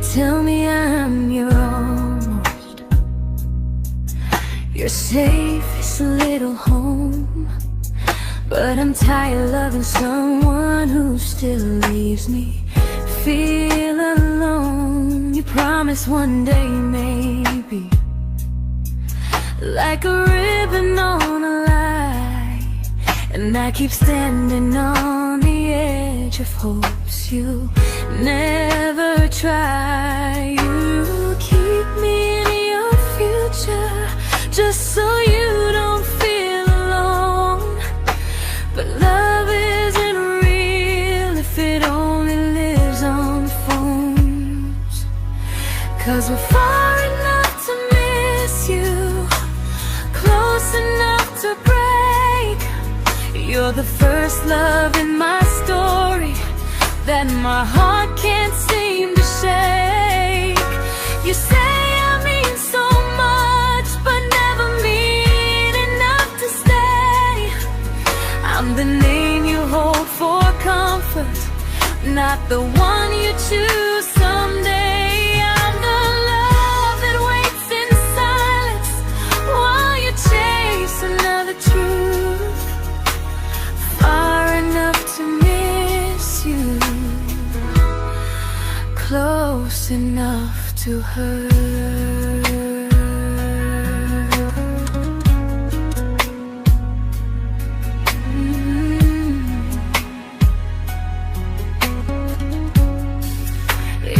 tell me I'm your almost, your safest little home. But I'm tired loving someone who still leaves me feel alone. You promise one day maybe, like a ribbon on a line, and I keep standing on the edge of hopes you never try. You keep me in your future just so you don't feel alone. But love isn't real if it only lives on phones. 'Cause we're far enough to miss you, close enough to break. You're the first love in my story that my heart can't seem to shake. You say I mean so much, but never mean enough to stay. I'm the name you hold for comfort, not the one you choose someday. I'm the love that waits in silence while you chase another truth. Far enough to miss you, close enough to hurt.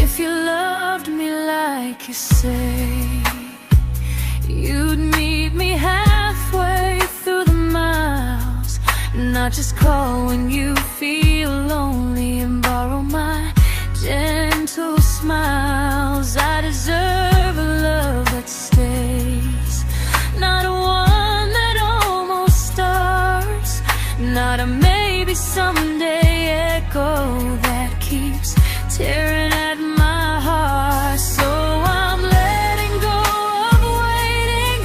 If you loved me like you say, you'd meet me halfway through the miles, not just call when you feel lonely and borrow my gentle smiles. I deserve a love that stays, not a one that almost starts, not a maybe someday echo that keeps tearing at my heart. So I'm letting go of waiting,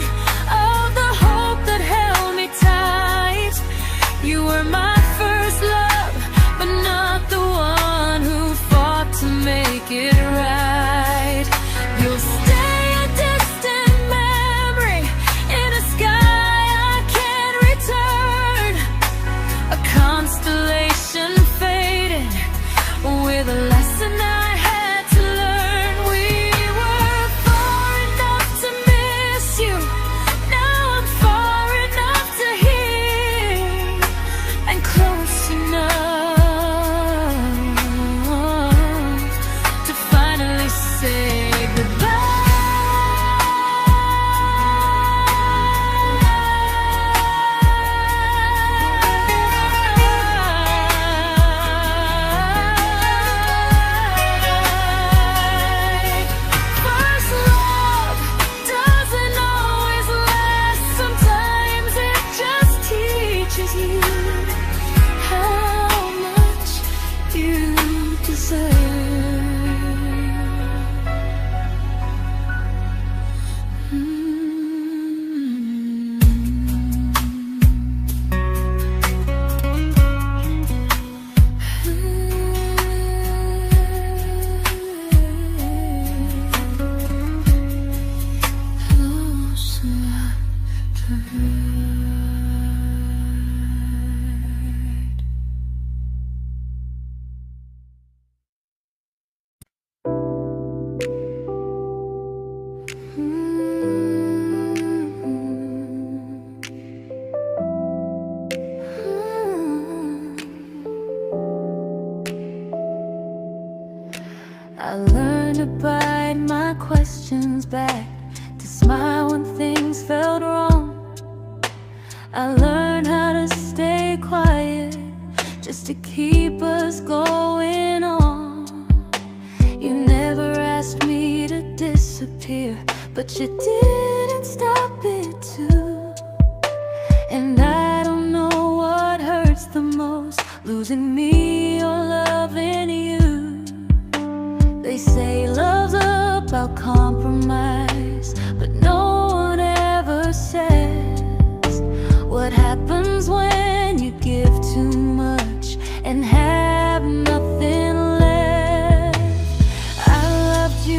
of the hope that held me tight. You were my first love, but not the one who fought to make it right. You'll stay a distant memory in a sky I can't return, a constellation faded with a lesson I had to learn. We were far enough to miss you, now I'm far enough to hear, and close enough to finally say goodbye. First love doesn't always last, sometimes it just teaches you how much you deserve. Close enough to hurt. I learned to bite my questions back, to smile when things felt wrong. I learned how to stay quiet just to keep us going on. You never asked me to disappear, but you didn't stop it too. And I don't know what hurts the most, losing me or loving you. They say love's about compromise, but no one ever says what happens when you give too much and have nothing left. I loved you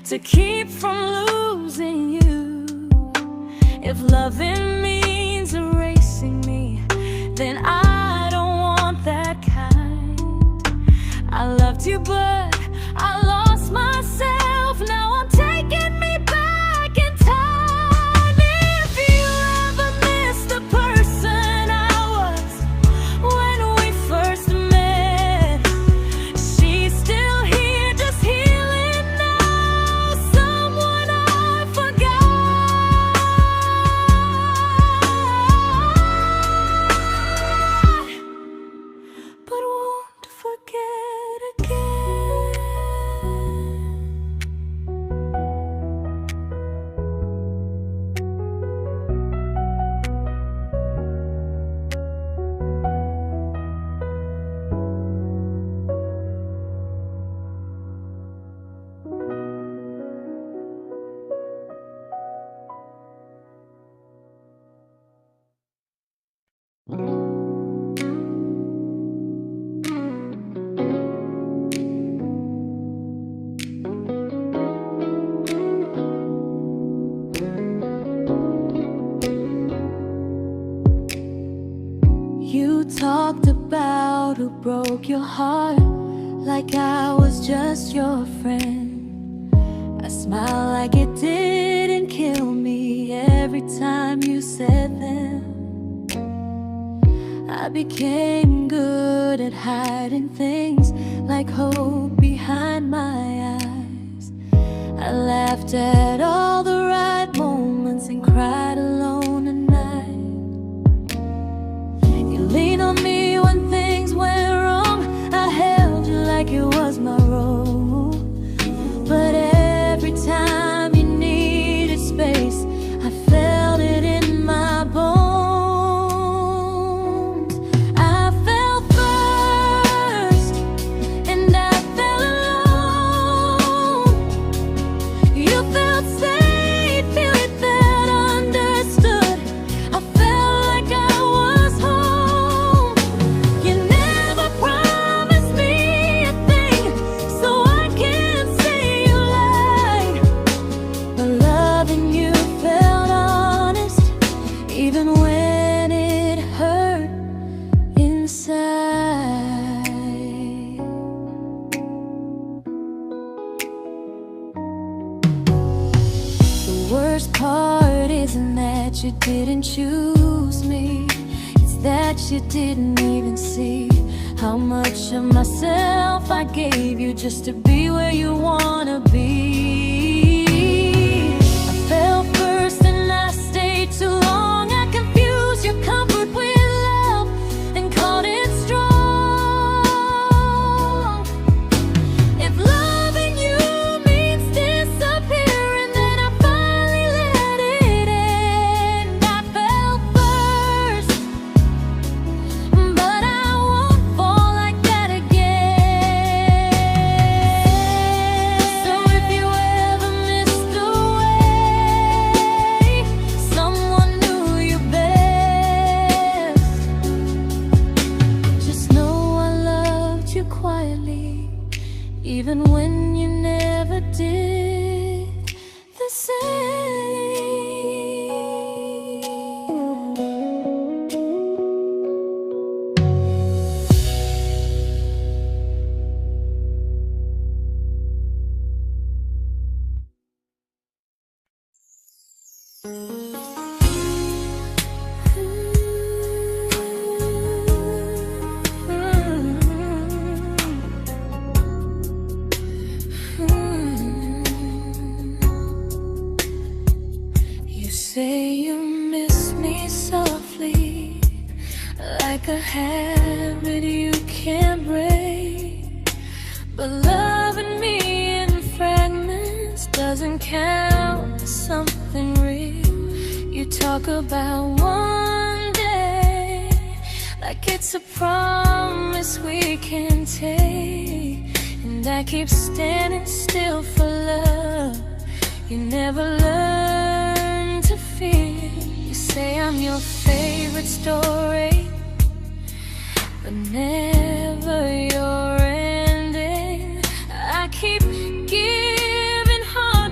to keep from losing you. If loving means erasing me, then I don't want that kind. I loved you, but I lost myself. Now I'm taking me back in time. If you ever miss the person I was when we first met, she's still here, just healing now. Someone I forgot, but won't forget again. You talked about who broke your heart, like I was just your friend. I smiled like it didn't kill me every time you said them. I became good at hiding things like hope behind my eyes. I laughed at all the right moments and cried alone at night. You leaned on me when things went wrong. I held you like it was my role. But every time you needed space, I felt it in my bones. I fell first, and I fell alone. You felt safe, you felt understood. I felt like I was home. You never promised me a thing, so I can't say you lied. But loving you felt honest, even when it hurt inside. The worst part isn't that you didn't choose me, it's that you didn't even see how much of myself I gave you just to be where you wanna be. I fell first and I stayed too long. I confused your comfort with love and called it strong. If loving you means disappearing, then I finally let it end. I fell first, but I won't fall like that again. So if you ever missed the way someone knew you best, just know I loved you quietly, even when you never did the same. You say you miss me softly, like a habit you can't break. But loving me in fragments doesn't count as something real. You talk about one day like it's a promise we can take, and I keep standing still for love. You never learn to feel. You say I'm your favorite story, but never your ending. I keep giving heart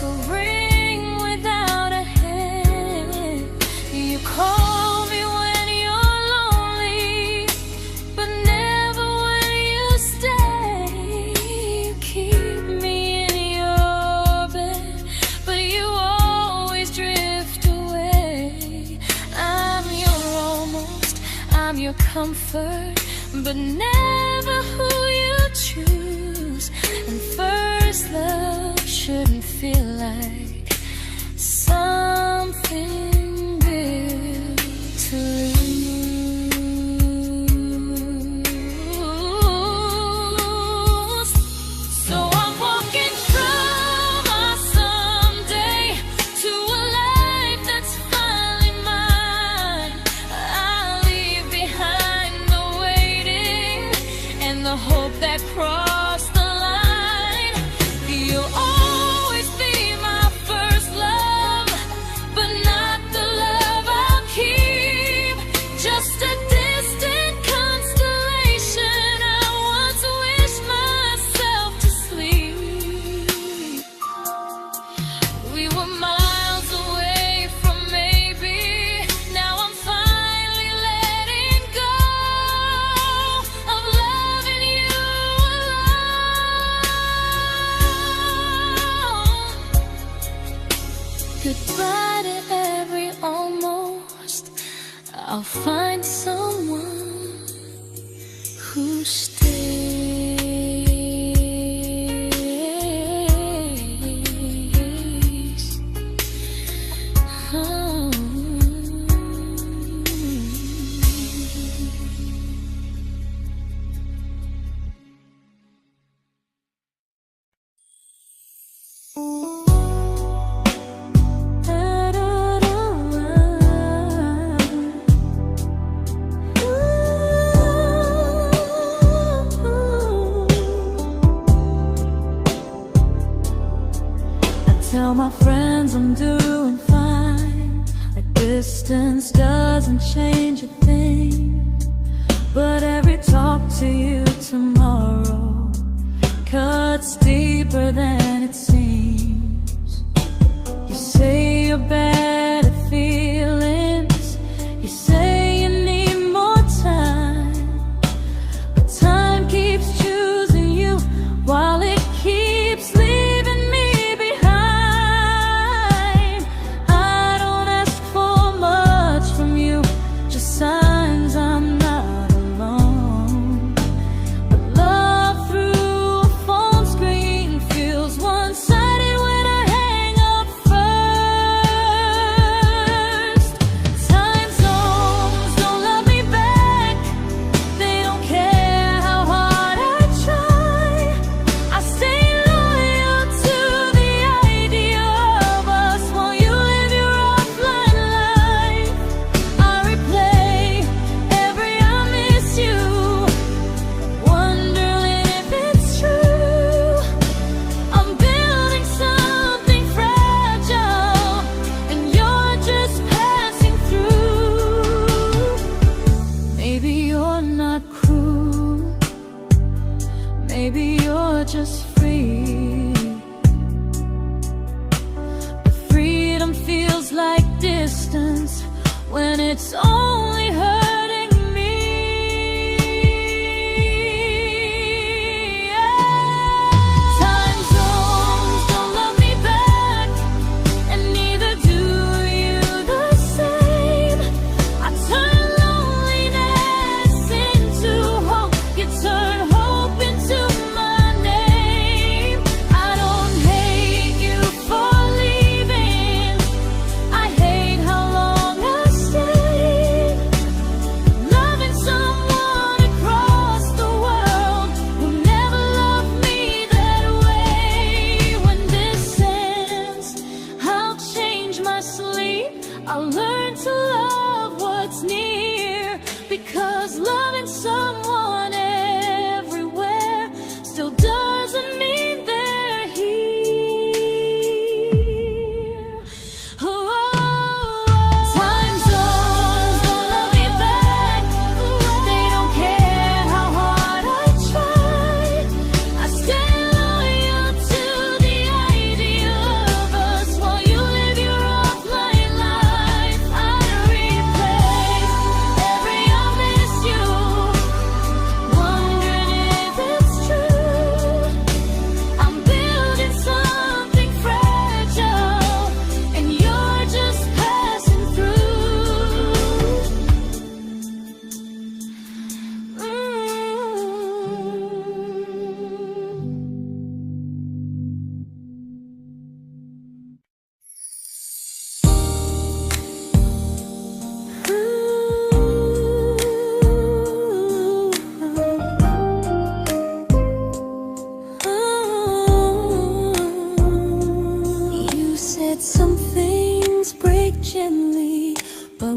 a ring without a hand. You call me when you're lonely, but never when you stay. You keep me in your bed, but you always drift away. I'm your almost, I'm your comfort, but never who you choose. And first love shouldn't feel like something built to lose. So I'm walking from my someday to a life that's finally mine. I'll leave behind the waiting and the hope that crossed the line. You'll always be my first love, but not the love I'll keep. Just a distant constellation I once wished myself to sleep. We were miles away from maybe. Now I'm finally letting go of loving you alone. Goodbye to every almost. I'll find someone who stays. Oh. Tell my friends I'm doing fine, like distance doesn't change a thing. But every talk to you tomorrow cuts deeper than it seems. You say you're bad at feelings, you say you need more time, but time keeps choosing you while it keeps leaving me behind. I don't ask for much from you, just signs I'm not alone. But love through a phone screen feels one-sided when I hang up first. Time zones don't love me back, they don't care how hard I try. I stay loyal to the idea of us while you live your offline life. I replay every I miss you, wondering if it's true. I'm building something fragile, and you're just passing through. Maybe you're not cruel, maybe you're just free. But freedom feels like distance when it's only hurting me. Time zones don't love me back, and neither do you the same. I turn loneliness into hope, you turn hope into my name. I don't hate you for leaving, I hate how long I stayed.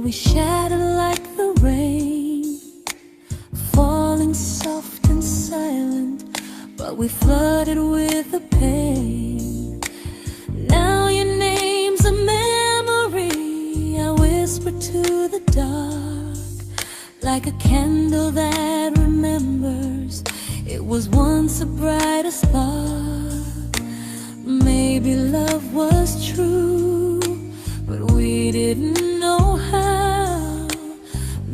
we shattered like the rain, falling soft and silent, but we flooded with the pain. Now your name's a memory I whisper to the dark, like a candle that remembers it was once a brighter spark. Maybe love was true, but we didn't know how.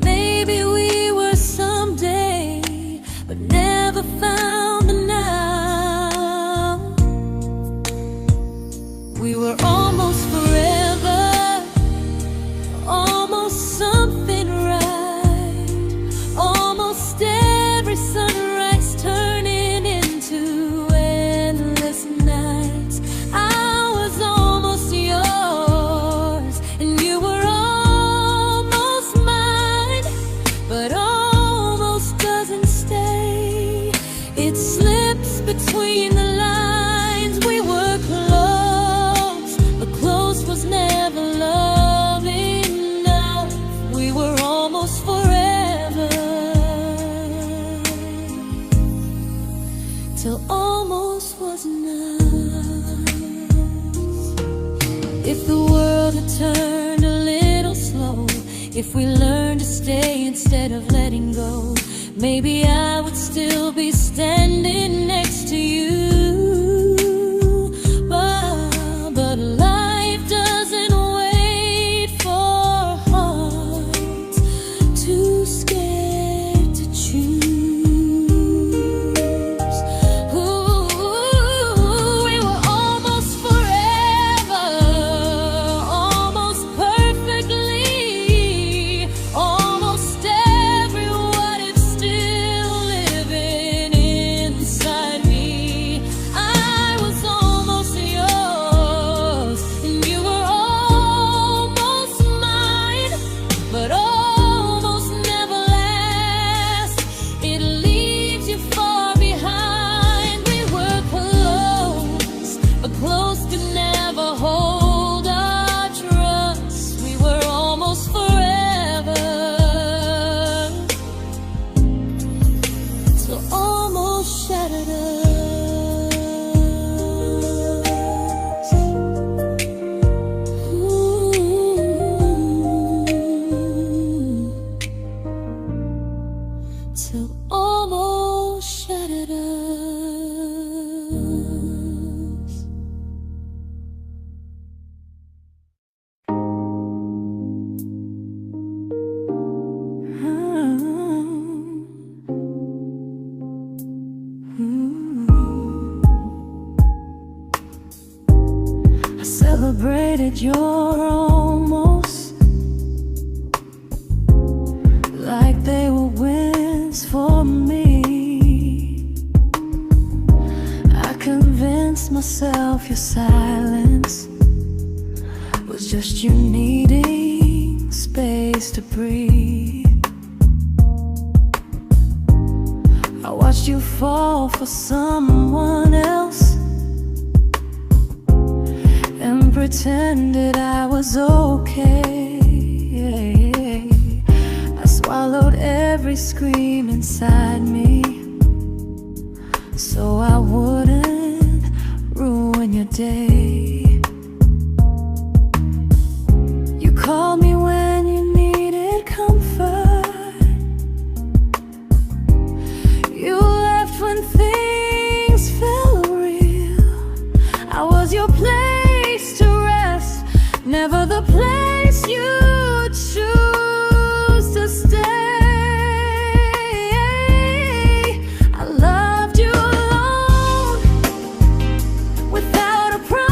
Maybe we were someday, but never found the now. We were almost forever, almost something right, almost every sunrise turning into endless nights. I was almost yours, and you were almost mine, but almost doesn't stay. It slips between the lines. We were close, but close was never love enough. We were almost forever, till almost was enough. If the world had turned a little slow, if we learned to stay instead of letting go, maybe I would still be standing next to you. But life doesn't wait for hearts too scared to choose. Ooh, we were almost forever, almost perfectly, almost every what if still living inside me. I was almost yours, and you were almost mine, but almost never lasts. It leaves you far behind. We were close, but close could never hold our trust. We were almost forever, till almost shattered us. Ooh, till almost shattered us. I celebrated your almost like they were wins for me. I convinced myself your silence was just you needing space to breathe. I watched you fall for someone else and pretended I was okay. I swallowed every scream inside me so I wouldn't ruin your day. You called me when you needed comfort. You left when things felt real. I was your place to rest, never the place you choose to stay. I loved you alone, without a promise.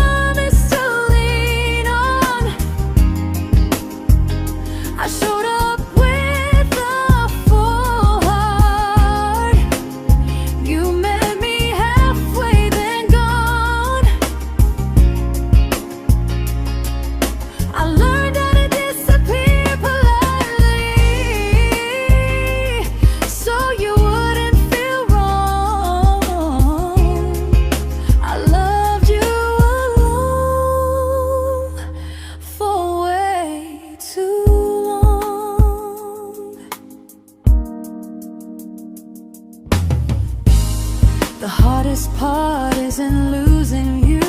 heart isn't losing you,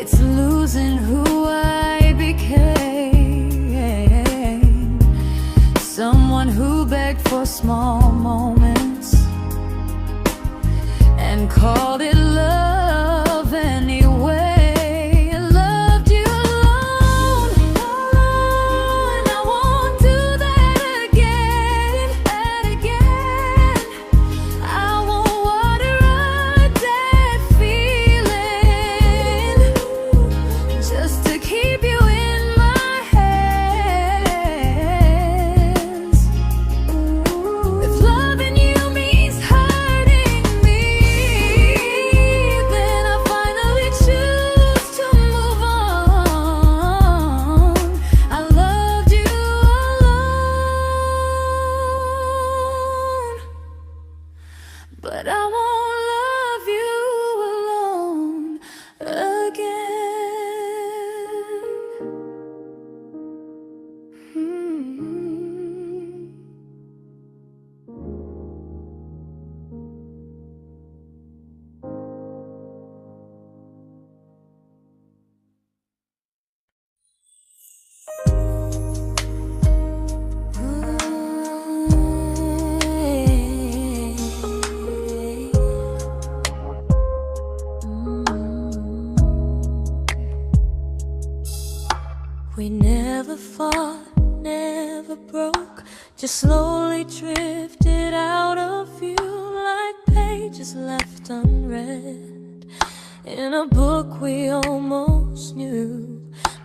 it's losing who I became. Someone who begged for small moments and called it love anyway. Loved you alone, and I won't do that again, I won't water a dead feeling just to keep you in my hands. If loving you means hurting me, then I finally choose to move on. I loved you alone, but I won't love you alone again. We never fought, never broke, just slowly drifted out of view like pages left unread in a book we almost knew.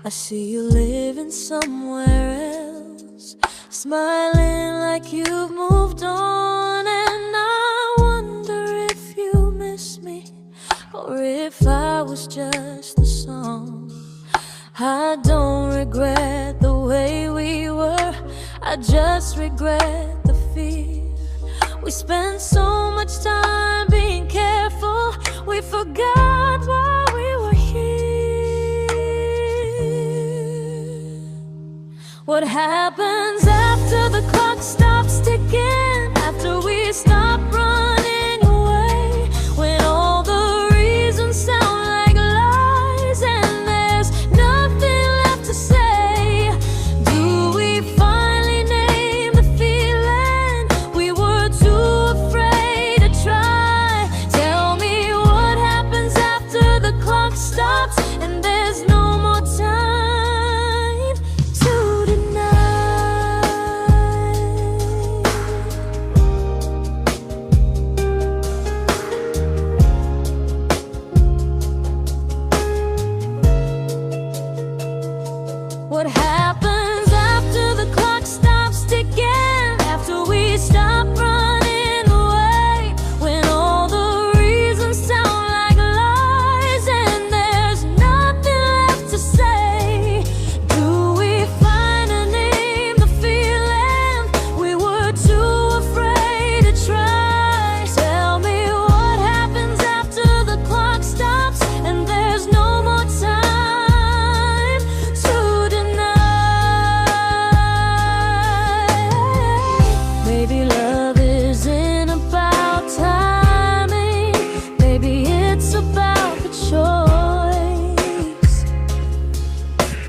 I see you living somewhere else, smiling like you've moved on, and I wonder if you miss me or if I was just a song. I don't regret the way we were, I just regret the fear. We spent so much time being careful, we forgot why we were here. What happens after the clock stops ticking, after we stop running away, when all the reasons sound like lies and there's nothing left to say? Do we finally name the feeling we were too afraid to try? Tell me what happens after the clock stops and there's no more time to deny. What happens after the clock stops ticking, after we stop running away, when all the reasons sound like lies and there's nothing left to say? Do we finally name the feeling we were too afraid to try? Tell me what happens after the clock stops and there's no more time to deny. Maybe love isn't about timing, maybe it's about the choice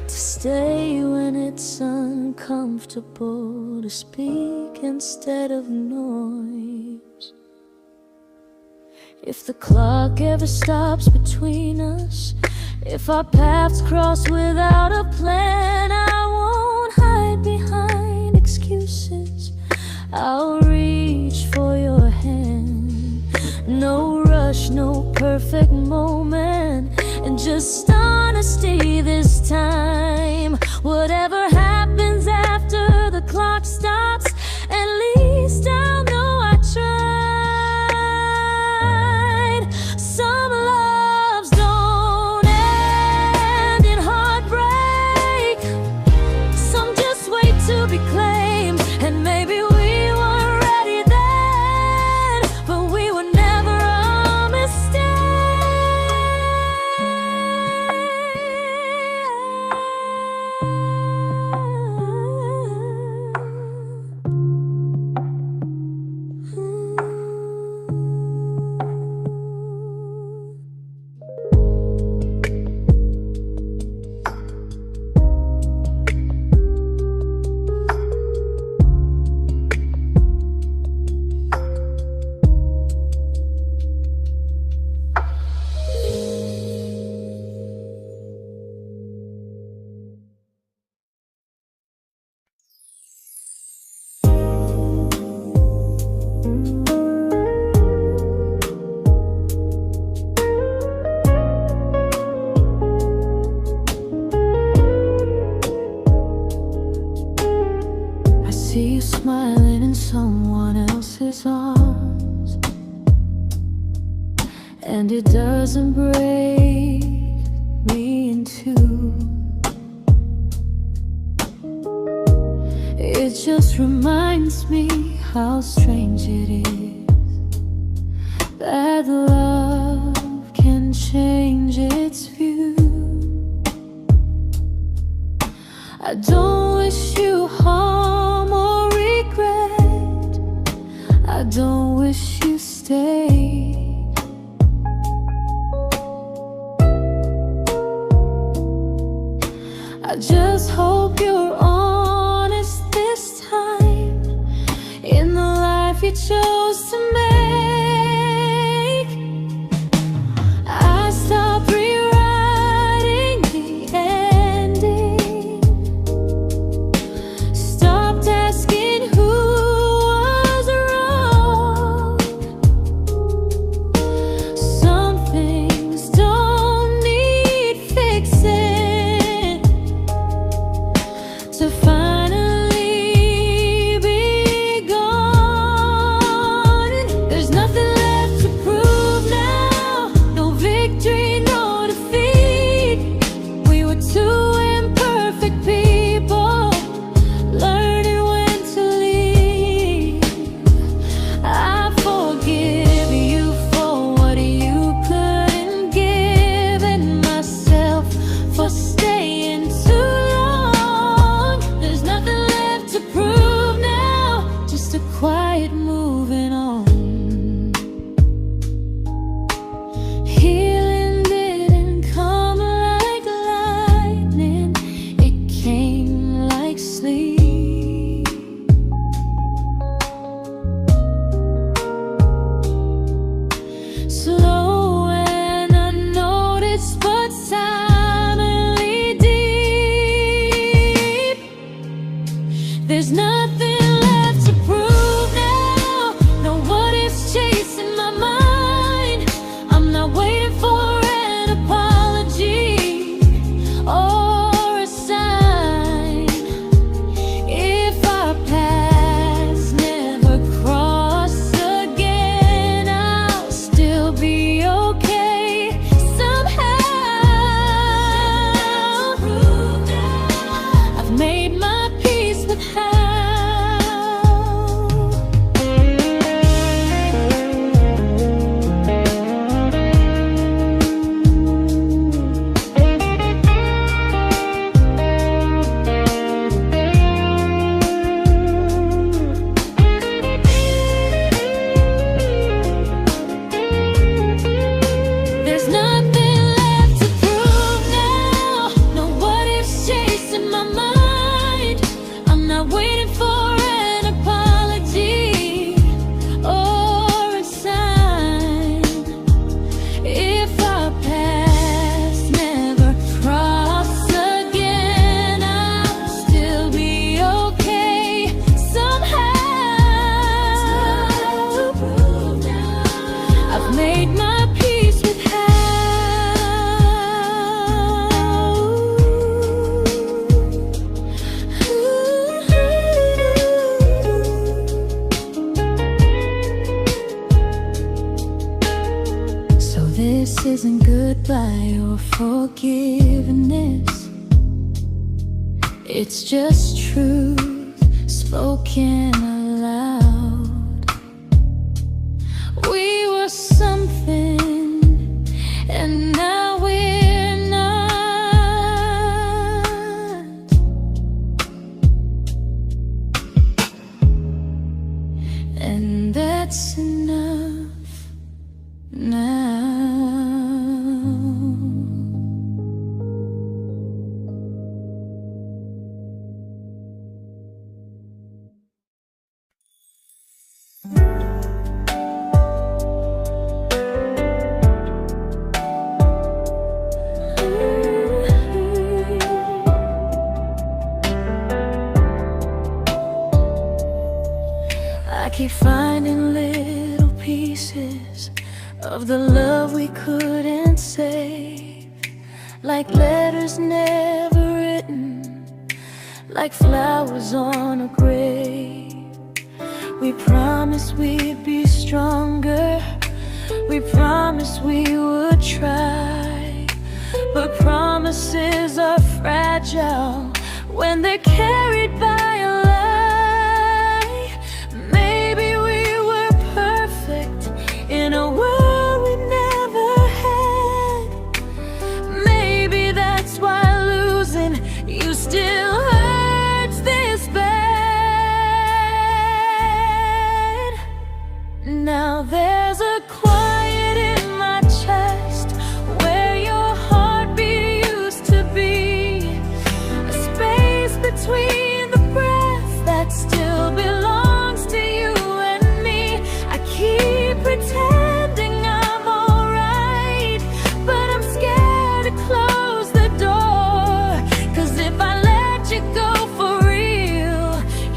to stay when it's uncomfortable, to speak instead of noise. If the clock ever stops between us, if our paths cross without a plan, I won't hide behind excuses, I'll reach for your hand. No rush, no perfect moment, and just honesty this time. Whatever happens after the clock stops, at least I'll know I tried. Some loves don't end in heartbreak, some just wait to be claimed, and maybe we weren't ready then, but we were never a mistake. and it doesn't break me in two. It just reminds me how strange it is that love can change its view. I don't wish you harm or regret. I don't wish you stayed. I just hope you're honest this time in the life you chose to make. I stopped rewriting the ending, stopped asking who was wrong. Some things don't need fixing to finally be gone. There's nothing left to prove now, no victory, no defeat. We were two imperfect people, learning when to leave. I forgive you for what you couldn't give, and myself for staying too long. There's nothing left to prove now, just a quiet moving on. Healing didn't come like lightning, it came like sleep. Slow and unnoticed, but silently deep. There's nothing left to prove now, no what ifs chasing my mind. I'm not waiting for an apology or a sign. If our paths never cross again, I'll still be okay somehow. I've made my peace with how. There's nothing left to prove now, no what ifs chasing my mind. I'm not waiting for an apology or a sign. If our paths never cross again, I'll still be okay somehow. I've made my peace with how. So this isn't goodbye or forgiveness, it's just truth spoken aloud. We were something, and now we're not. And that's enough now. I keep finding little pieces of the love we couldn't save, like letters never written, like flowers on a grave. We promised we'd be stronger, We promised we would try, but promises are fragile when they're carried by a lie. Maybe we were perfect in a world we never had. Maybe that's why losing you still hurts this bad. Now there's a quiet in my chest where your heartbeat used to be, a space between the breaths that still belongs to you and me. I keep pretending I'm alright, but I'm scared to close the door, 'cause if I let you go for real,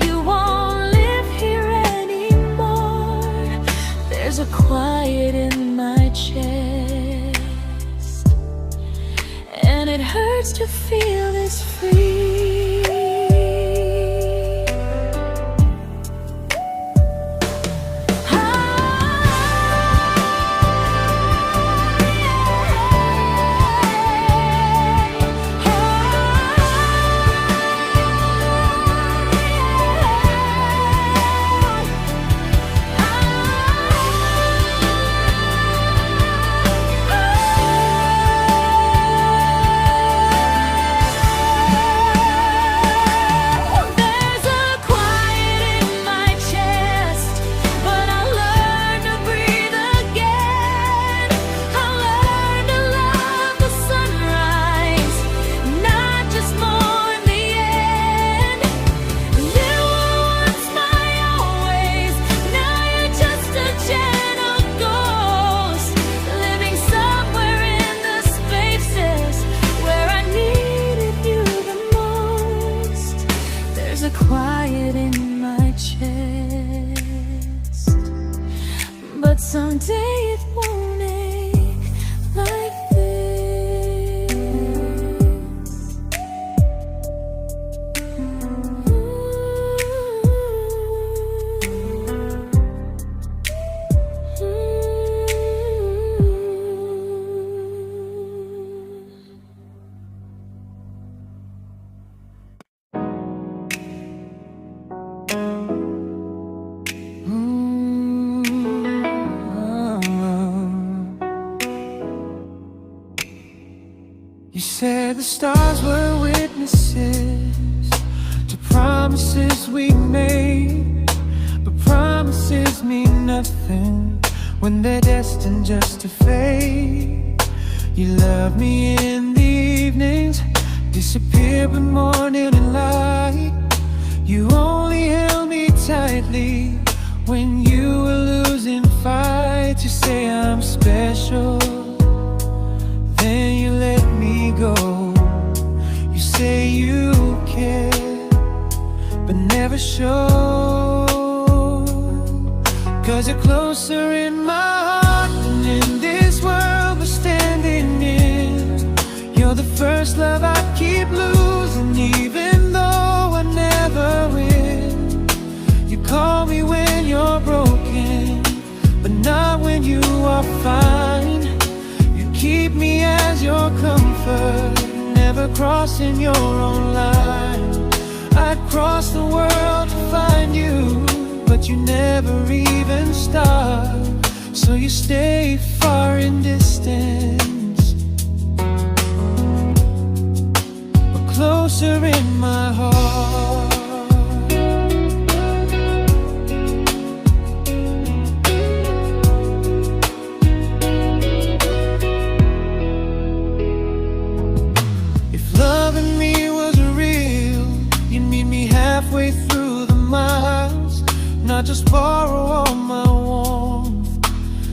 you won't live here anymore. There's a quiet in my chest, and it hurts to feel this free. Quiet in my chest, but someday it won't ache like this. You said the stars were witnesses to promises we made, but promises mean nothing when they're destined just to fade. You love me in the evenings, disappear when morning and light. You only held me tightly when you were losing fights. You say I'm special, then you let me go. You say you care, but never show, 'cause you're closer in my heart than in this world we're standing in. You're the first love I keep losing, even though I never win. You call me when you're broken, but not when you are fine. Keep me as your comfort, never crossing your own line. I'd cross the world to find you, but you never even start. So you stay far in distance, but closer in my heart. Halfway through the miles, not just borrow all my warmth,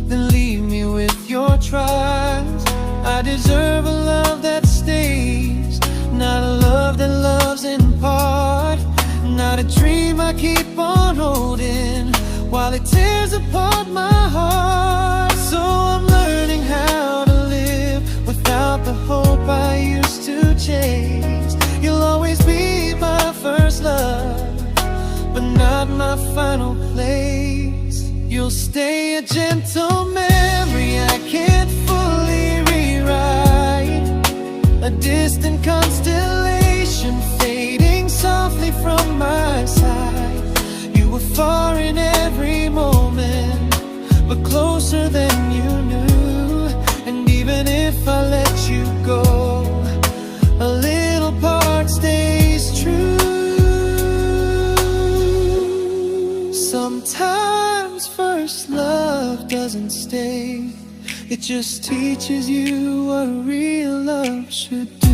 then leave me with your trials. I deserve a love that stays, not a love that loves in part, not a dream I keep on holding while it tears apart my heart. So I'm learning how to live without the hope I used to chase. You'll always be my first love, but not my final place. You'll stay a gentle memory mistake. It just teaches you what real love should do.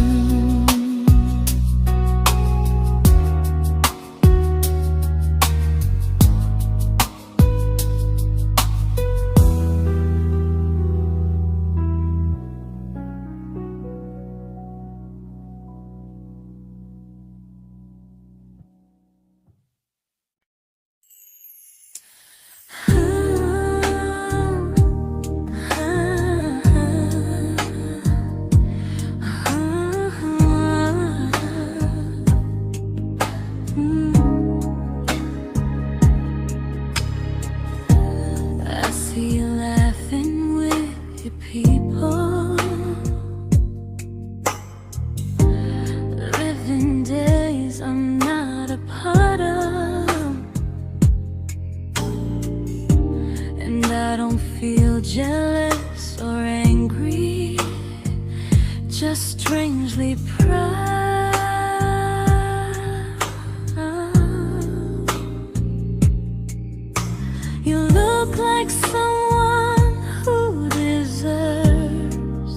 Jealous or angry, just strangely proud. You look like someone who deserves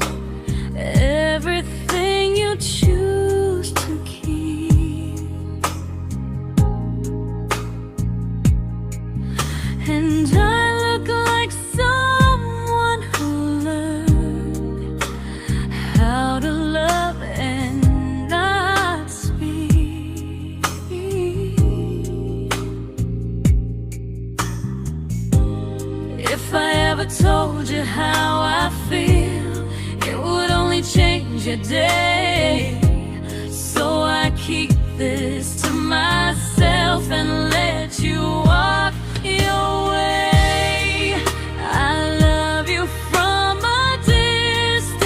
everything you choose to keep, and I look like someone who learned how to love and not speak. If I ever told you how I feel, it would only change your day. So I keep this to myself and let you walk your way. I love you from a distance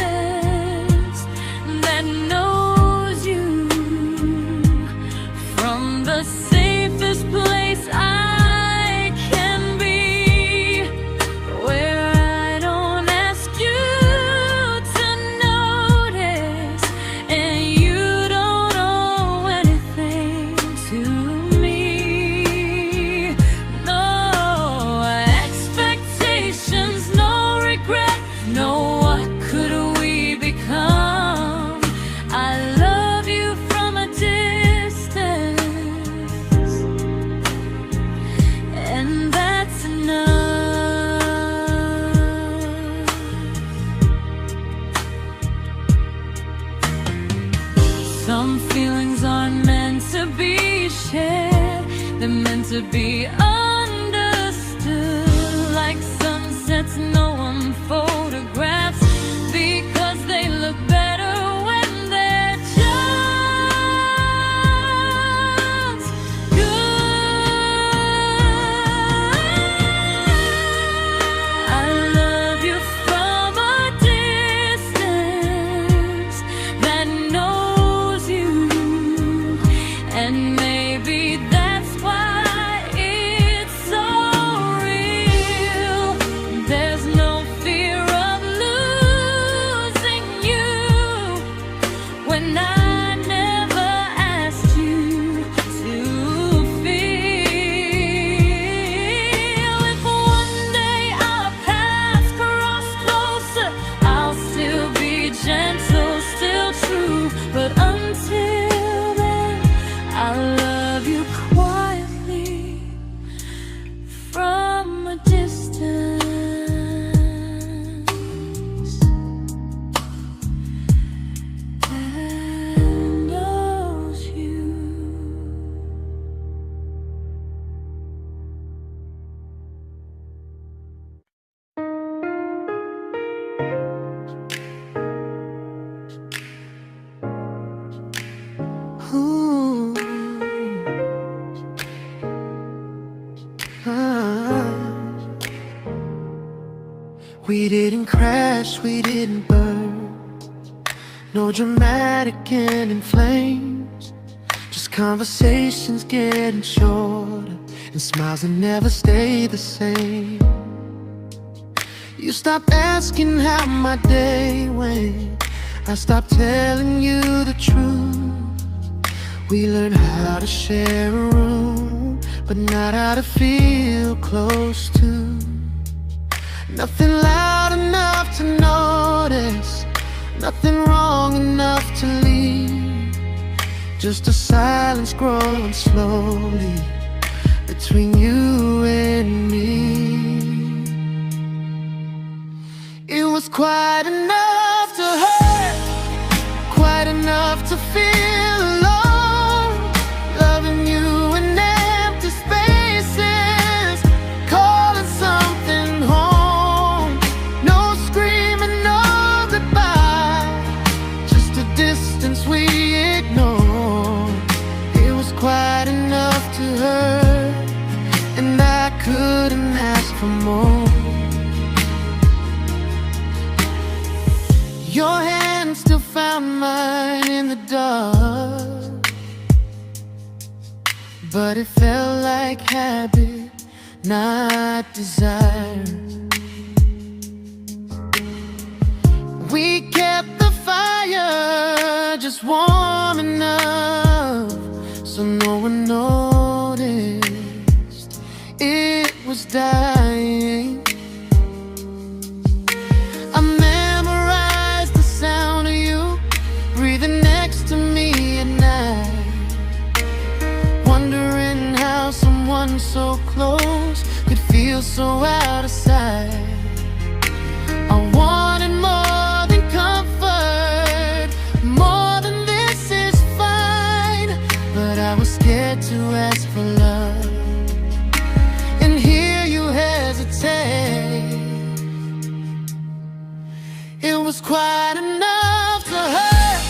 that knows you, from the safest place I can be, where I don't ask you to notice and you don't owe anything to me. No expectations, no regret, no what could we become. I love you from a distance, and that's enough. Some feelings aren't meant to be shared, they're meant to be understood, like sunsets no one photographs, because they look better when they're just good. I love you from a distance that knows you, and maybe that's why it's so real. There's no fear of losing you when I never asked you to feel. If one day our paths cross closer, I'll still be gentle, still true, but until then, I love you quietly from a distance that knows you. Ooh. Ah. We didn't crash, we didn't burn, no dramatic end in flames, just conversations getting shorter and smiles that never stay the same. You stopped asking how my day went, I stopped telling you the truth. We learned how to share a room, but not how to feel close to. Nothing loud enough to notice, nothing wrong enough to leave. Just a silence growing slowly between you and me. It was quite enough to hurt, quite enough to feel alone. Loving you in empty spaces, calling something home. No screaming, no goodbye, just a distance we ignored. It was quite enough to hurt, and I couldn't ask for more. Your hand still found mine in the dark, but it felt like habit, not desire. We kept the fire just warm enough so no one noticed it was dying. I memorized the sound of you breathing next to me at night, wondering how someone so close could feel so out of sight. I wanted more than comfort, more than this is fine, but I was scared to ask for love and hear you hesitate. It was quite enough to hurt,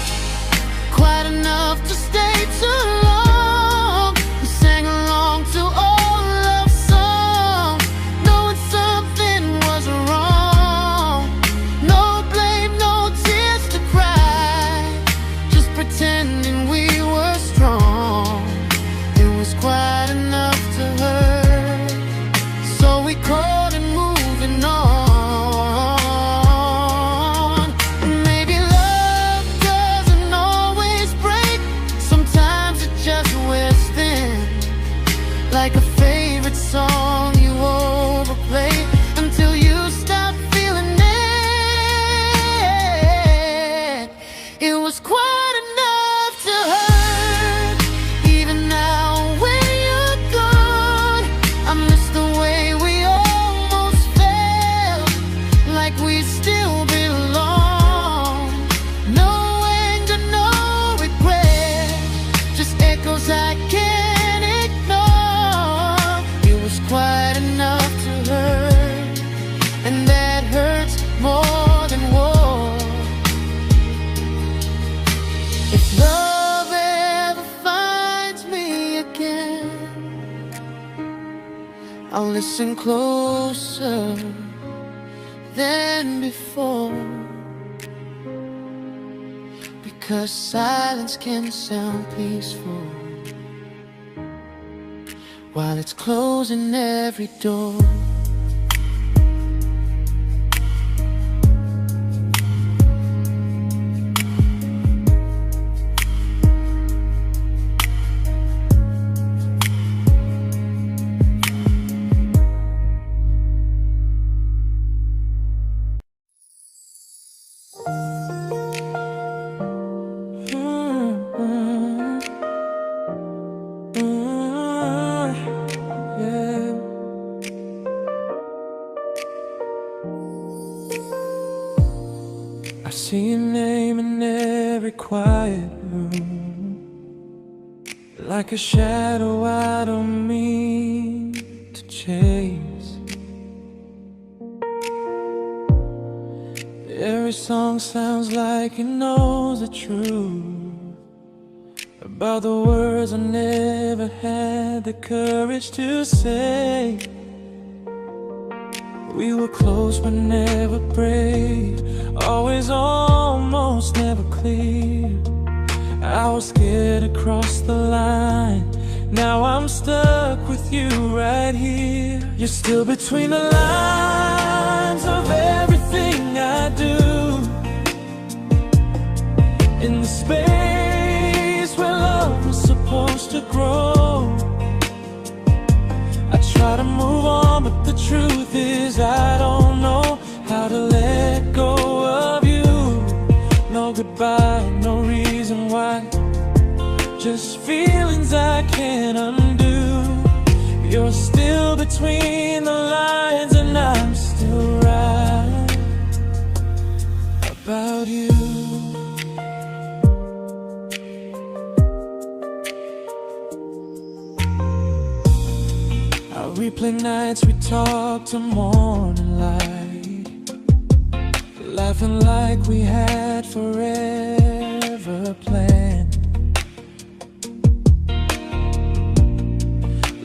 quite enough to stay too long. We sang along to old love songs, knowing something was wrong. No blame, no tears to cry, just pretending we were strong. It was quite enough to hurt, so we called and moving on. Maybe love doesn't always break, sometimes it just wears thin, like a favorite song you overplay until you stop feeling it. It was quite enough to hurt, even now when you're gone. I miss the way we almost felt, like we still belong. No anger, no regret, just echoes I can't ignore. It was quite enough to hurt, and that hurts more than war. If love ever finds me again, I'll listen closer than before, because silence can sound peaceful while it's closing every door. Yeah. I see your name in every quiet room, like a shadow I don't mean to chase. Every song sounds like it knows the truth about the words I never had the courage to say. We were close but never brave, always almost never clear. I was scared to cross the line, now I'm stuck with you right here. You're still between the lines of everything I do, in the space where love was supposed to grow. I try to move on, but the truth is I don't know between the lines, and I'm still right about you. I replay nights we talk to morning light, laughing like we had forever planned.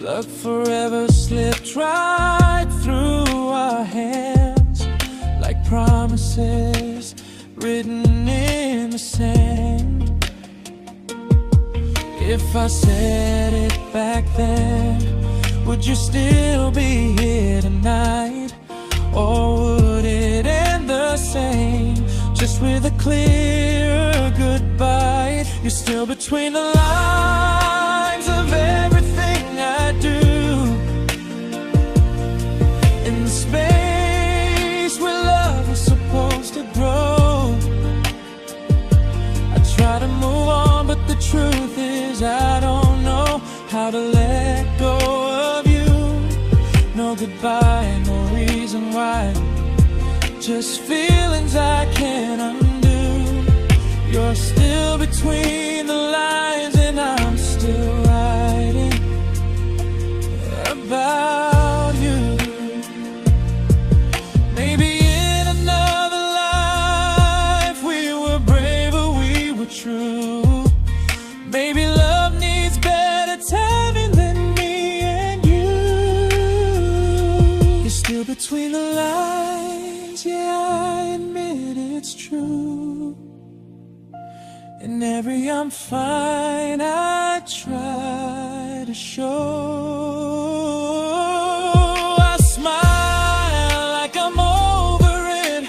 Luck forever slipped right through our hands, like promises written in the sand. If I said it back then, would you still be here tonight? Or would it end the same, just with a clear goodbye? You're still between the lines of everything I do, in the space where love was supposed to grow. I try to move on, but the truth is I don't know how to let go of you. No goodbye, no reason why, just feelings I can't undo. You're still between the lines, and I'm still writing about you. Maybe in another life we were braver, we were true. Maybe love needs better timing than me and you. You're still between the lines, yeah, I admit it's true. In every I'm fine I try to show. I smile like I'm over it,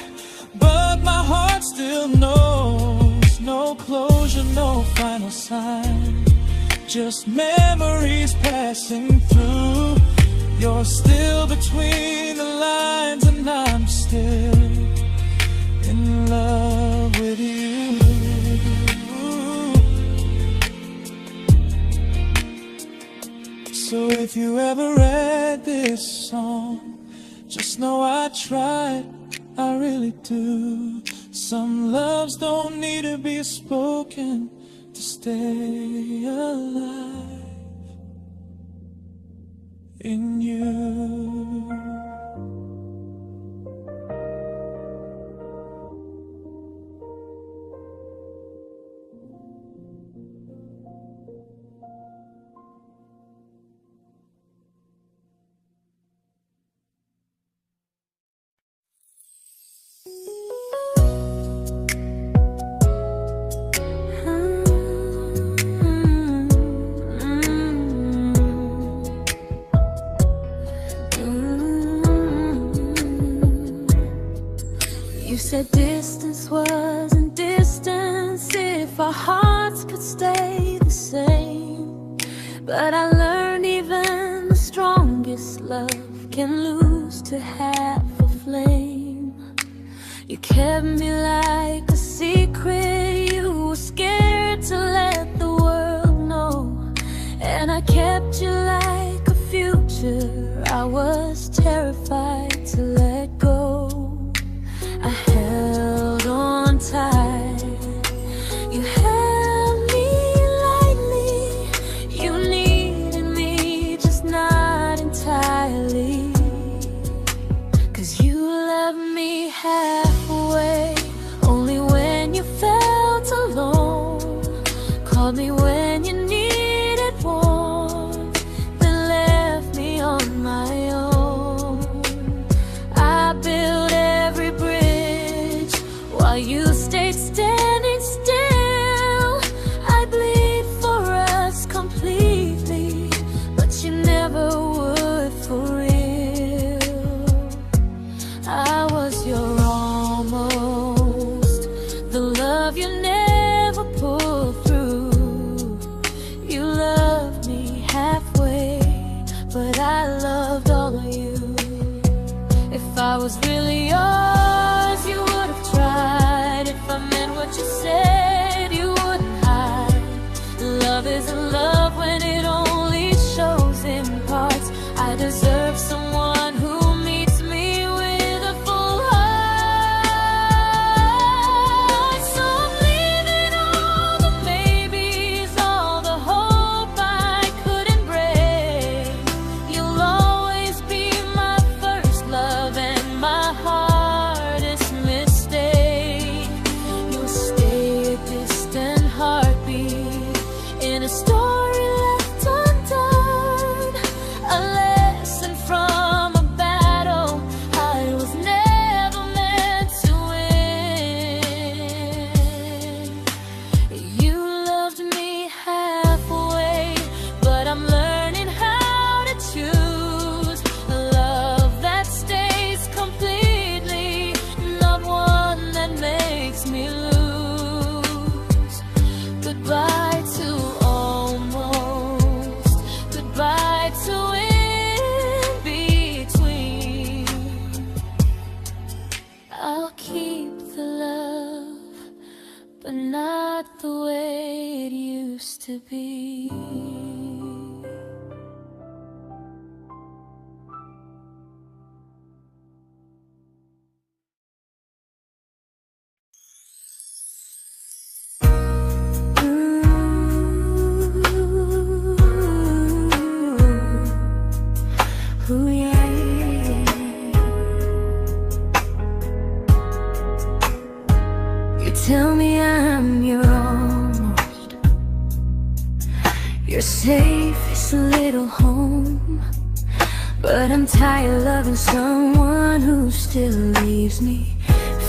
but my heart still knows. No closure, no final sign, just memories passing through. You're still between the lines, and I'm still in love with you. So if you ever read this song, just know I tried, I really do. Some loves don't need to be spoken to stay alive in you. You said distance wasn't distance if our hearts could stay the same. But I learned even the strongest love can lose to half a flame. You kept me like a secret, you were scared to let the world know. And I kept you like a future, I was terrified to let go. I held on tight, you held me lightly. You needed me, just not entirely. 'Cause you loved me halfway, only when you felt alone. Called me when you needed warmth, then left me on my own. I built every bridge while you stayed standing still. I bleed for us completely, but you never would for real. I was your almost, the love you never pulled through. You loved me halfway, but I loved all of you. If I was really yours, you would have tried. If I meant what you said, you wouldn't hide. Love isn't love when it only shows in parts. I deserve someone but not the way it used to be. Ooh, yeah, yeah. You tell me I'm your almost, your safest little home, but I'm tired loving someone who still leaves me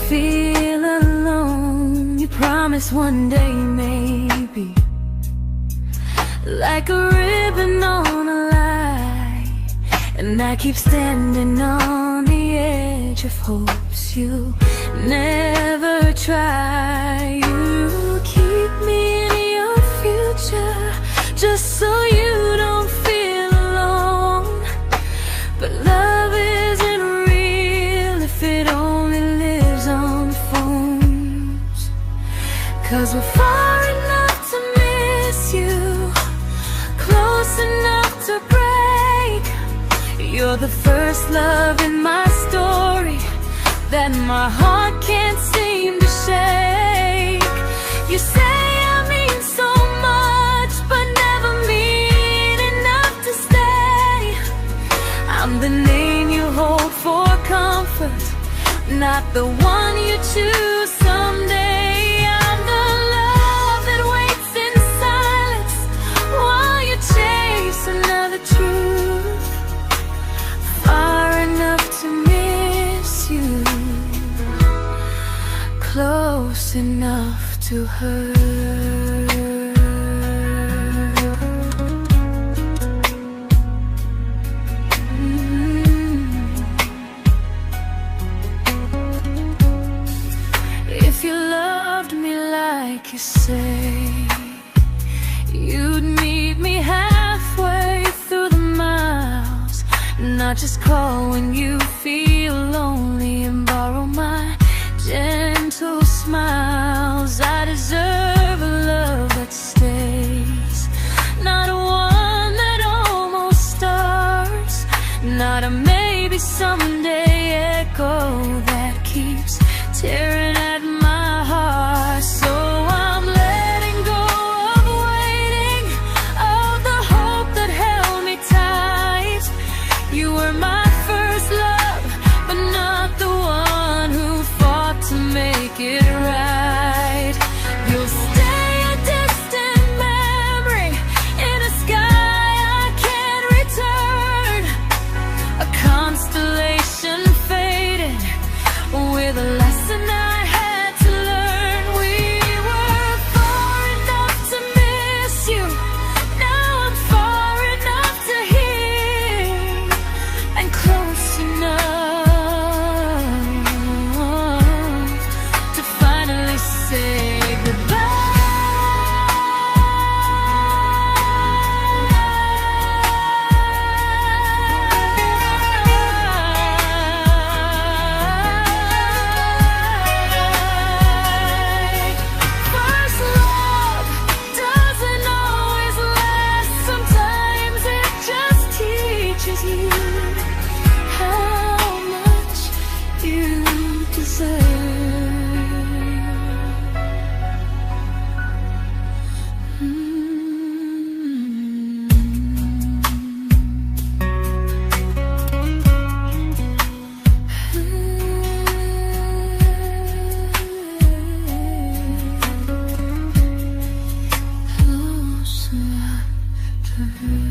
feel alone. You promise one day maybe, like a ribbon on a line, and I keep standing on the edge of hopes you never try. You keep me in your future just so you don't feel alone. But love isn't real if it only lives on phones. 'Cause we're far enough to miss you, close enough to break. You're the first love in my story that my heart can't seem to shake. You say I mean so much, but never mean enough to stay. I'm the name you hold for comfort, not the one you choose someday. I'm the love that waits in silence while you chase another truth. Far enough to miss you, close enough to hurt. If you loved me like you say, you'd meet me halfway through the miles, not just call when you feel lonely and borrow my gentle smiles. I deserve a love that stays, not a one that almost starts, not a maybe someday echo that keeps tearing at my heart. So I'm letting go of waiting, of the hope that held me tight. You were my first love, but not the one who fought to make it right. You'll stay a distant memory in a sky I can't return, a constellation faded with a lesson I had to learn. We were far enough to miss you, now I'm far enough to hear, and close enough to finally say first love doesn't always last. Sometimes it just teaches you how much you deserve. Close enough to hurt.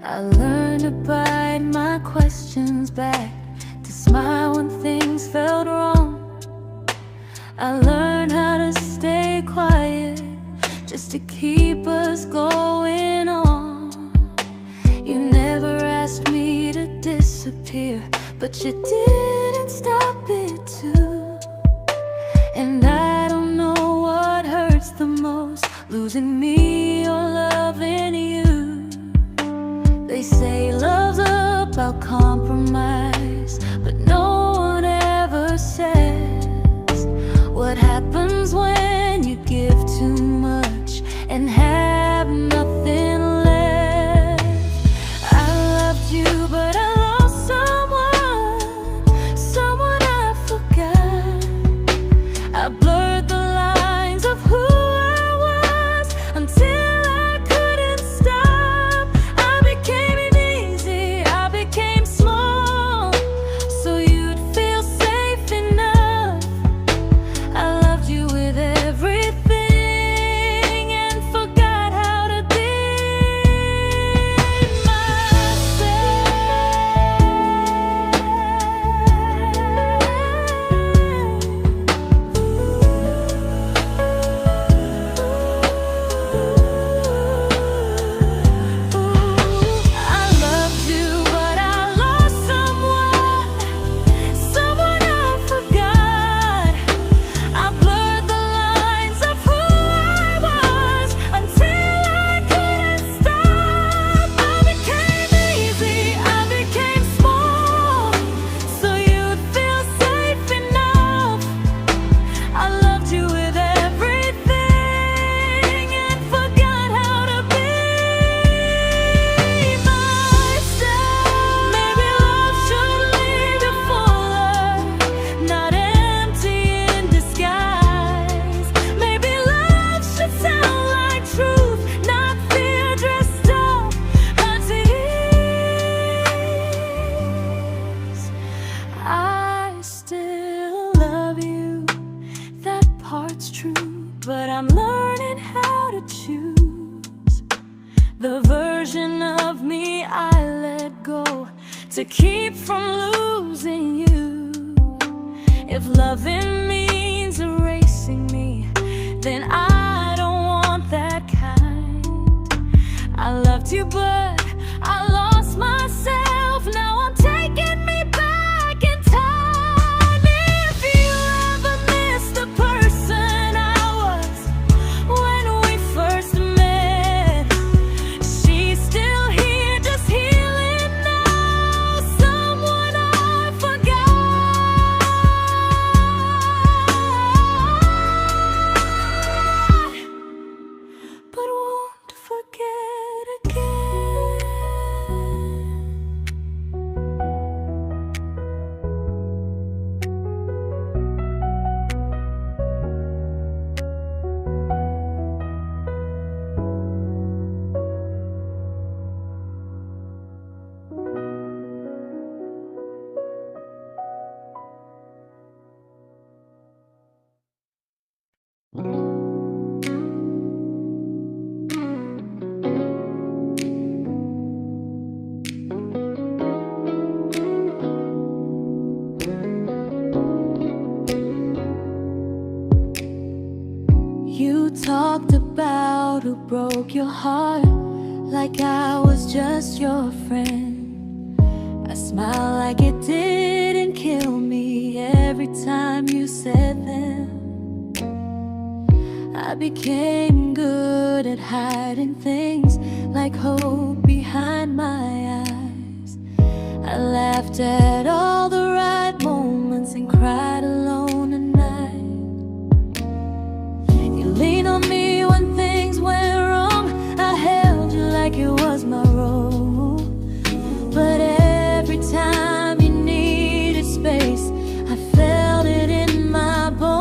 I learned to bite my questions back, to smile when things felt wrong. I learned how to stay quiet just to keep us going on. You never asked me to disappear, but you didn't stop it too. And I don't know what hurts the most, losing me or loving you. They say love's about compromise, but no one ever says what happens when you give too much and have nothing left. I loved you, but I lost someone I forgot. I blurred the lines of who I was until I couldn't stop. I became easy, I became small, so you'd feel safe enough. I loved you with everything and forgot how to be I loved you, but I lost someone I forgot. I blurred the lines of who I was until I couldn't stop. I became easy, I became small, so you'd feel safe enough. I loved you with everything and forgot how to be myself. Maybe love should leave you fuller, not empty in disguise. Maybe love should sound like truth, not fear dressed up as ease. I still love you, that part's true, but I'm learning how to choose the version of me I let go to keep from losing you. If loving means erasing me, then I don't want that kind. I loved you, but I lost myself. Now I'm taking me back in time. If you ever miss the person I was when we first met, she's still here, just healing now. Someone I forgot, but won't forget again. You talked about who broke your heart, like I was just your friend. I smile like it didn't kill me every time you said them. I became good at hiding things like hope behind my eyes. I laughed at all the right moments and cried alone at night. You leaned on me when things went wrong. I held you like it was my role. But every time you needed space, I felt it in my bones.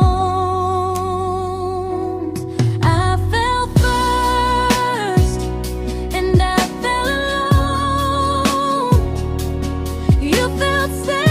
I fell first, and I fell alone. You felt safe.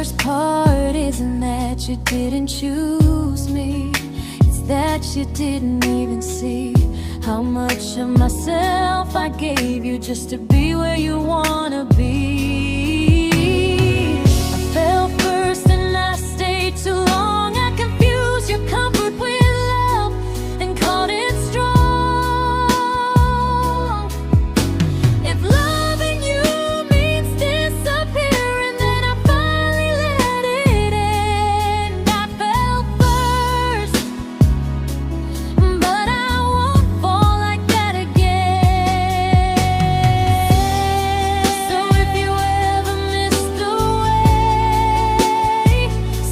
worst part isn't that you didn't choose me, it's that you didn't even see how much of myself I gave you just to be where you wanna be. I fell first and I stayed too long. I confused your comfort with love and called it strong. If loving you means disappearing, then I finally let it end. I fell first, but I won't fall like that again. So if you ever missed the way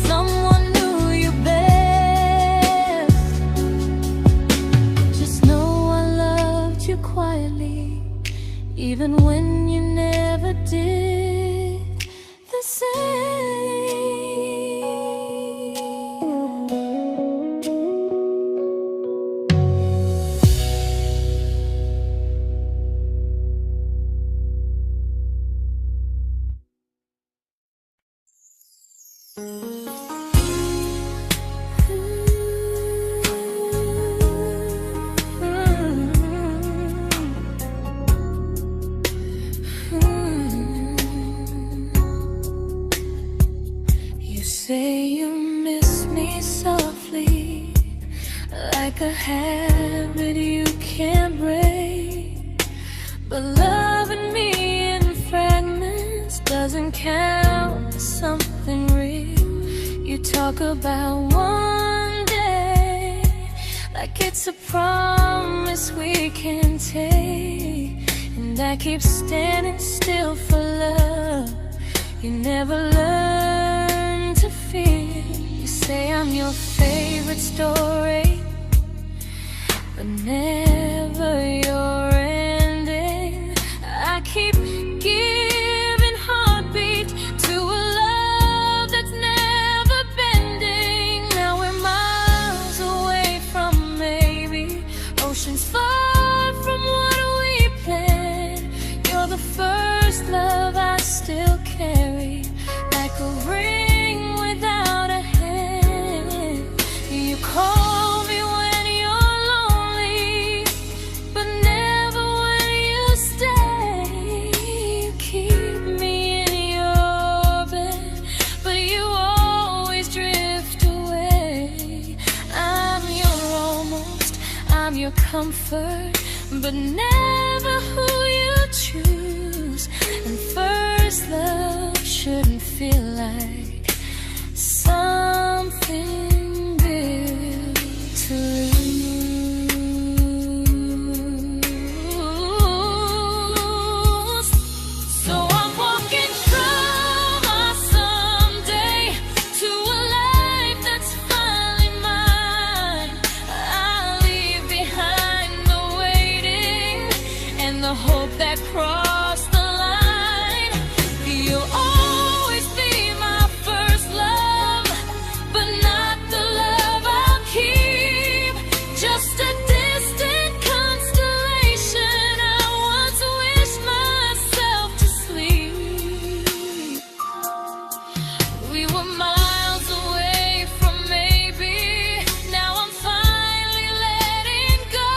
someone knew you best, just know I loved you quietly, even when you never did the same. You say you miss me softly, like a habit you can't break. But loving me in fragments doesn't count as something real. You talk about one day like it's a promise we can take, and I keep standing still for love. You never learn to feel. You say I'm your favorite story, but never your ending. I keep giving heartbeat to a love that's never bending. Now we're miles away from maybe oceans far from what we planned. You're the first love I still carry, like a ring without a hand. You call me when you're lonely, but never when you stay. You keep me in your bed, but you always drift away. I'm your almost, I'm your comfort, but never who you choose. And first love shouldn't feel like something built to lose. So I'm walking from my someday to a life that's finally mine. I'll leave behind the waiting and the hope that crossed the line. You'll always be my first love, but not the love I'll keep. Just a distant constellation I once wished myself to sleep. We were miles away from maybe. Now I'm finally letting go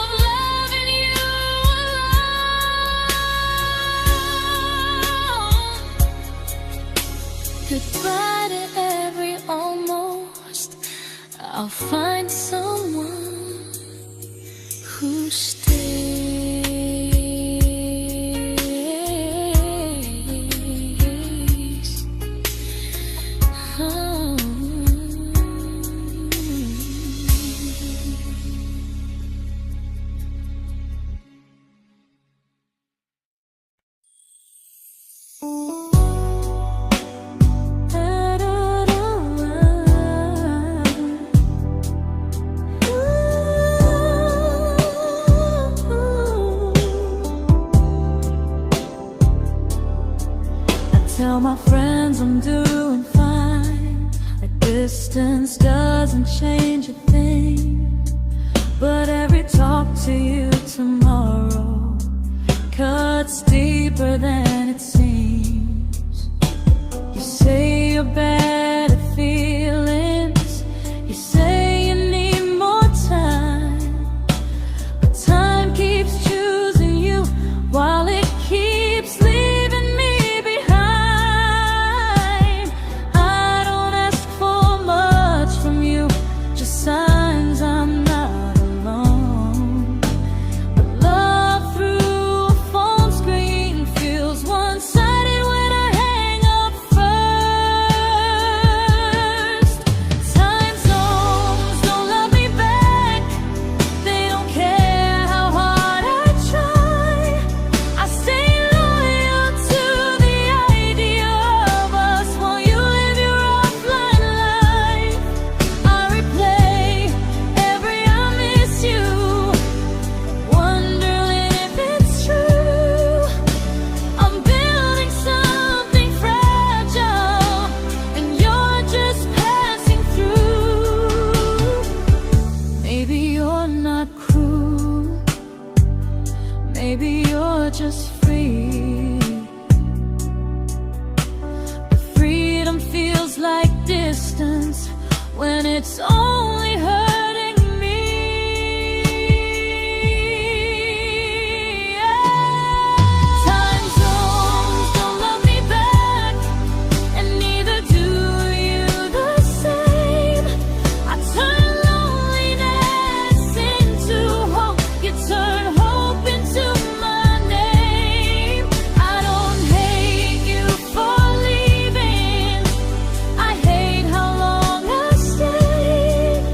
of loving you alone. Goodbye to every almost. I'll find someone who stays. Oh. Tell my friends I'm doing fine, that distance doesn't change a thing. But every talk to you tomorrow cuts deeper than it seems. your better feelings. You say you need more time, but time keeps choosing you while it keeps leaving me behind. I don't ask for much from you, just signs I'm not alone. But love through a phone screen feels one-sided when I hang up first. Time zones don't love me back, they don't care how hard I try. I stay loyal to the idea of us while you live your offline life. I replay every I miss you, wondering if it's true. I'm building something fragile, and you're just passing through. Maybe you're not cruel, maybe you're just free. But freedom feels like distance when it's only hurting me. Time zones don't love me back, and neither do you the same. I turn loneliness into hope, you turn hope into my name. I don't hate you for leaving, I hate how long I stayed.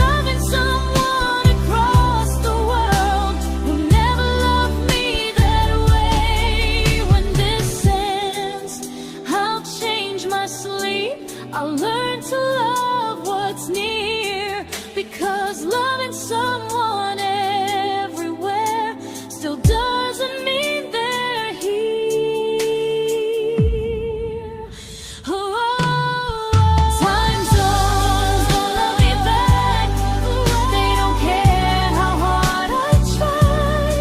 Loving someone across the world who never loved me that way. When this ends, I'll change my sleep, I'll learn to love what's near, because loving someone everywhere still doesn't mean they're here. Time zones don't love me back, they don't care how hard I try.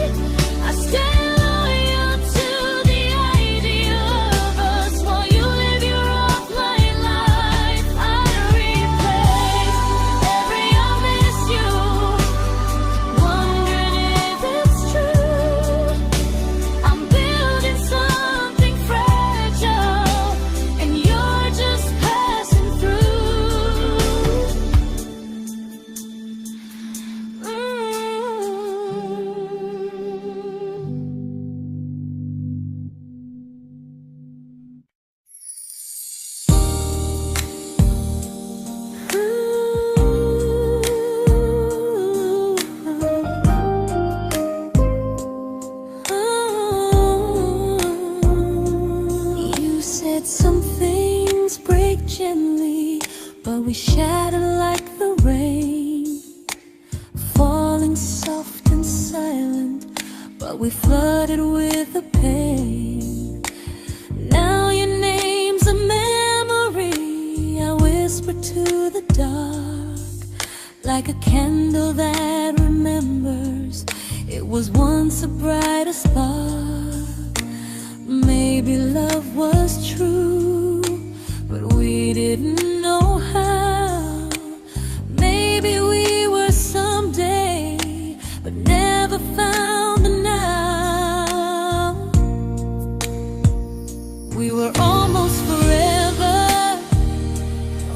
I stay loyal to the idea of us while you live your offline life. I replay every I miss you, wondering if it's true. I'm building something fragile, and you're just passing through. You said some things break gently, but we shatter like the rain, falling soft and silent, but we flooded with the pain. Now your name's a memory I whisper to the dark, like a candle that remembers it was once a brighter spark. Maybe love was true, but we didn't know how. Maybe we were someday, but never found the now. We were almost forever,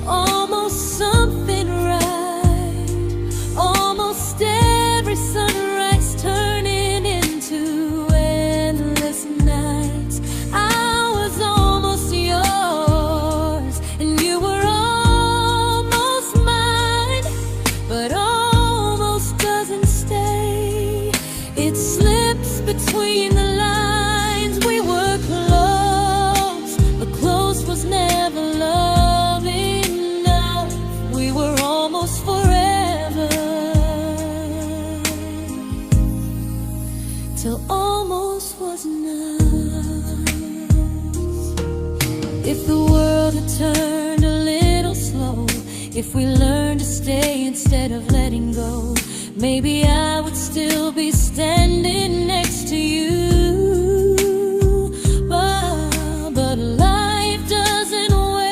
almost something right, almost every sunrise turning into endless nights. I was almost yours, and you were almost mine, but almost doesn't stay. It slips between the lines. We were close, but close was never love enough. We were almost forever, till almost was enough. If the world had turned a little slow, if we learned to stay instead of letting go, maybe I would still be standing next to you. But life doesn't wait.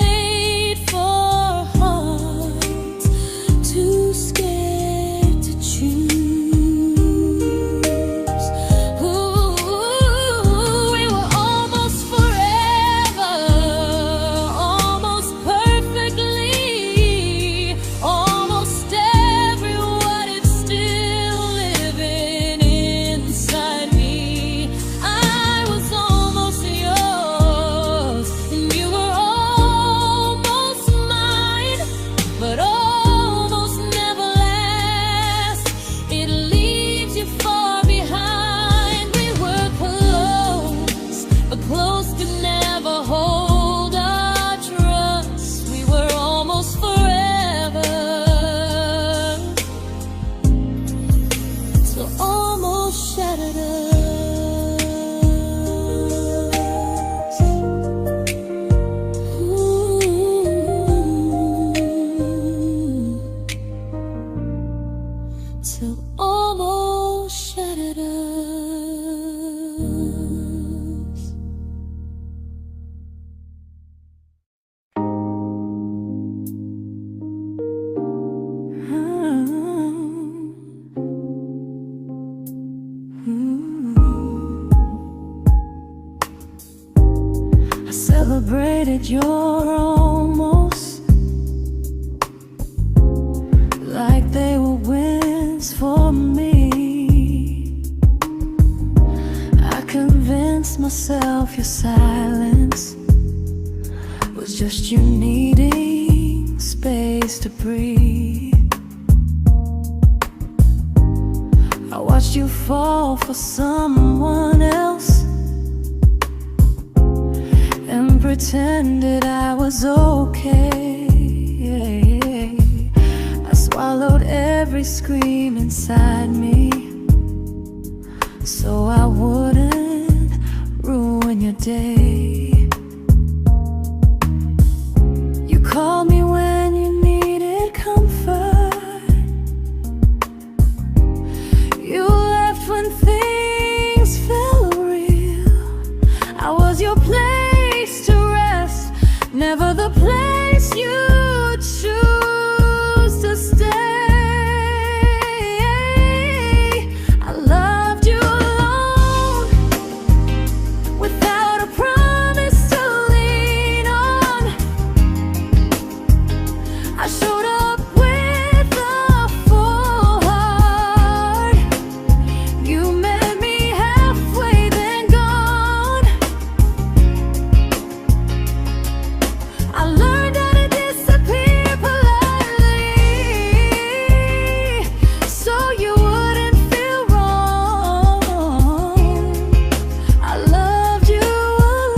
celebrated your almost like they were wins for me. I convinced myself your silence was just you needing space to breathe. I watched you fall for someone else and pretended I was okay. I swallowed every scream inside me so I wouldn't ruin your day. You called me when you needed comfort. You left when things felt real. I was your place to rest, never the place you choose to stay. I loved you alone, without a promise to lean on. I showed up with a full heart. You met me halfway, then gone. I learned how to disappear politely, so you wouldn't feel wrong. I loved you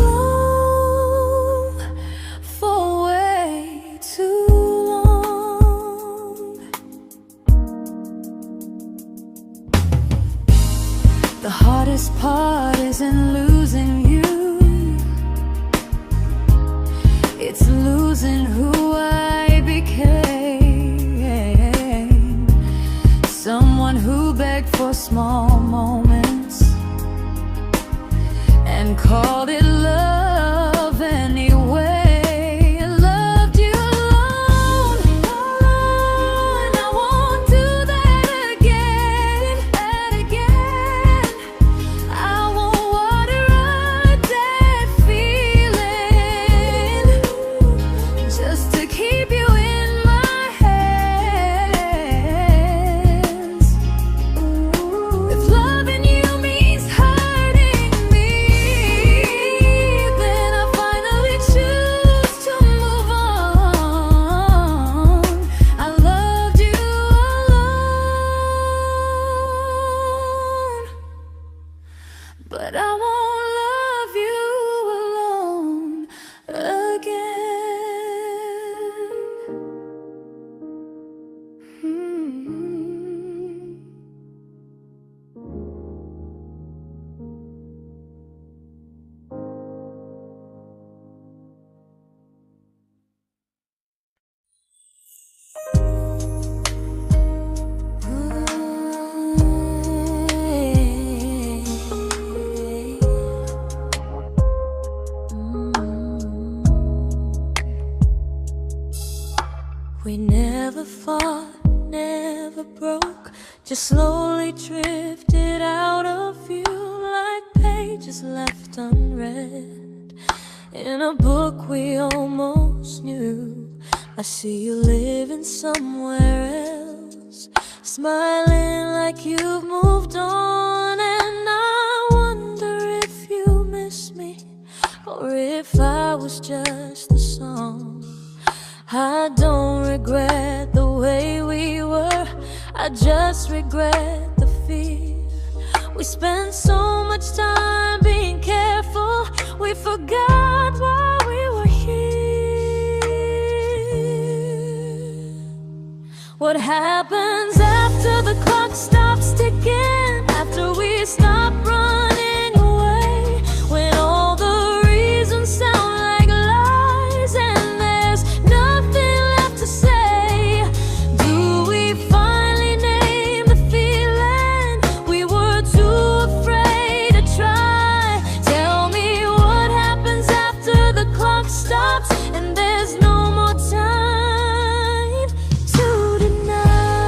alone for way too long. The hardest part isn't losing you, it's losing who I became. Someone who begged for small moments and called it love anyway. I loved you alone, and I won't do that again. I won't water a dead feeling just to keep you in my hands. If loving you means hurting me, then I finally choose to move on. I loved you alone, but I won't love you alone again. We never fought, never broke, just slowly drifted out of view like pages left unread in a book we almost knew. I see you living somewhere else, smiling like you've moved on, and I wonder if you miss me or if I was just the song. I don't regret the way we were, I just regret the fear. We spent so much time being careful, we forgot why we were here. What happens after the clock stops ticking, after we stop running away, when all the reasons sound like lies and there's nothing left to say? Do we finally name the feeling we were too afraid to try? Tell me what happens after the clock stops and there's no more time to deny.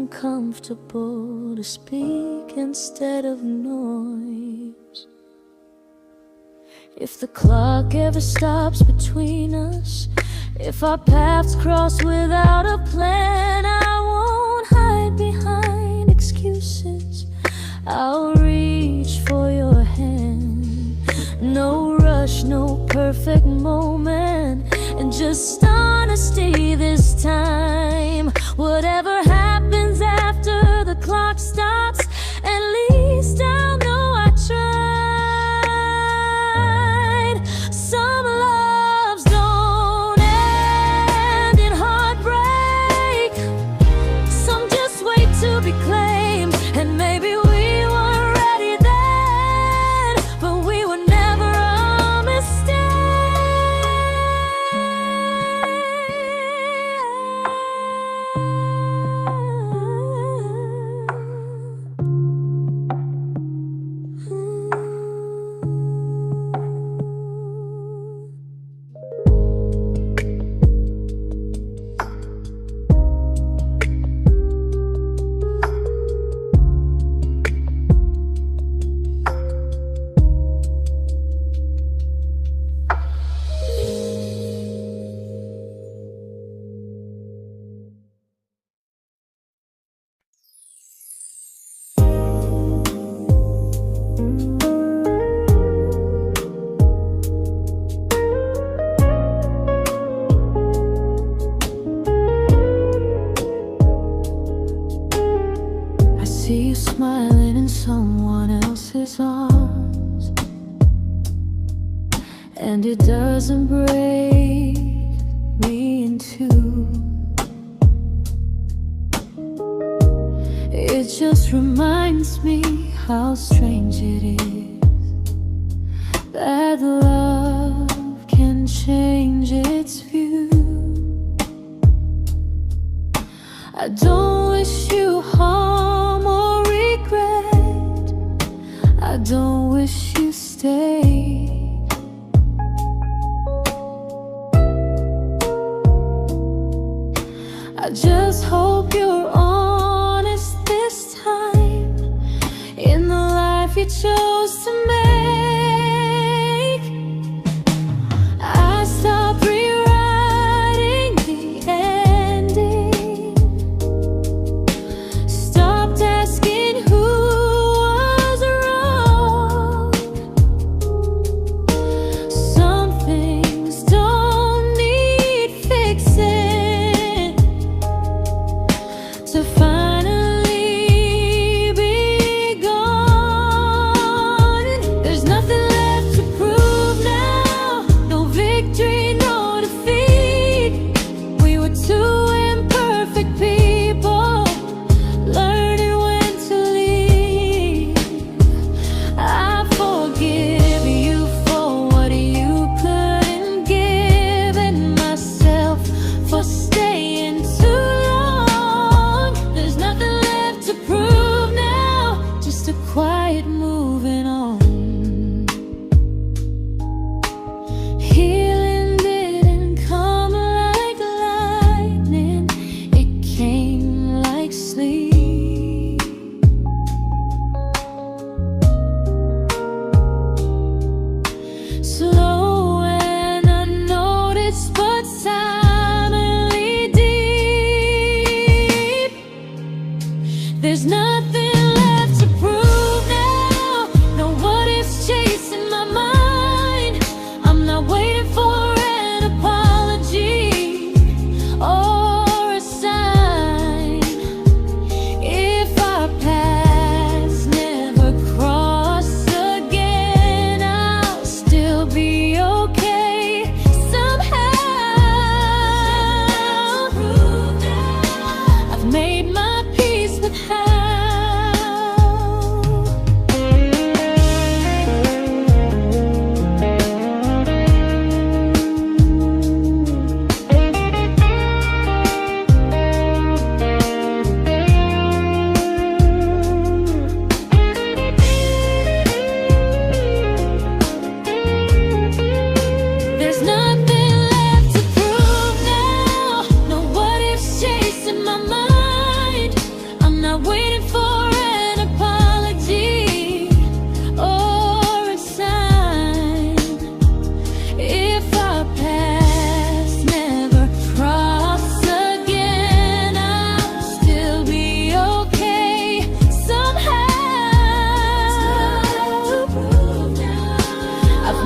uncomfortable to speak instead of noise. If the clock ever stops between us, if our paths cross without a plan, I won't hide behind excuses. I'll reach for your hand. No rush, no perfect moment, and just honesty this time. Whatever happens after the clock stops, at least I'll know I tried. Some loves don't end in heartbreak, some just wait to be claimed. And maybe we weren't ready then, but we were never a mistake. See you smiling in someone else's arms, and it doesn't break me in two. It just reminds me how strange it is that love can change its view. I don't wish you harm or regret, I don't wish you stayed. I just hope you're honest this time in the life you chose to make. I stopped rewriting the ending, stopped asking who was wrong.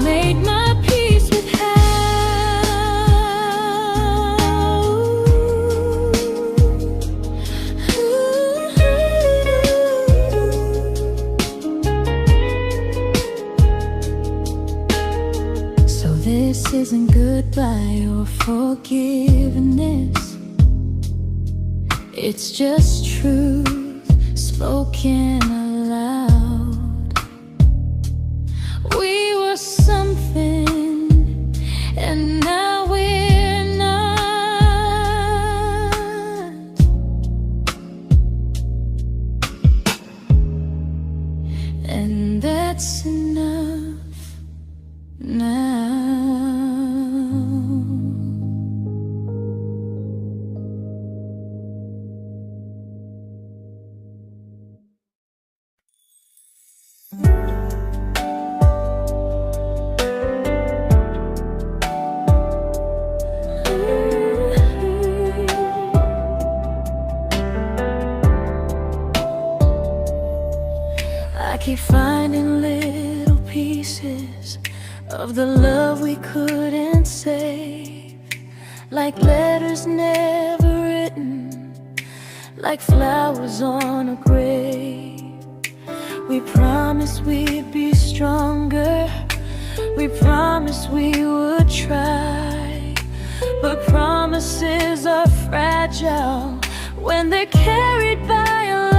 made my peace with how. So this isn't goodbye or forgiveness, it's just truth spoken aloud. We were something, and now we're not. And that's enough now. I keep finding little pieces of the love we couldn't save, like letters never written, like flowers on a grave. We promised we'd be stronger, we promised we would try, but promises are fragile when they're carried by a lie.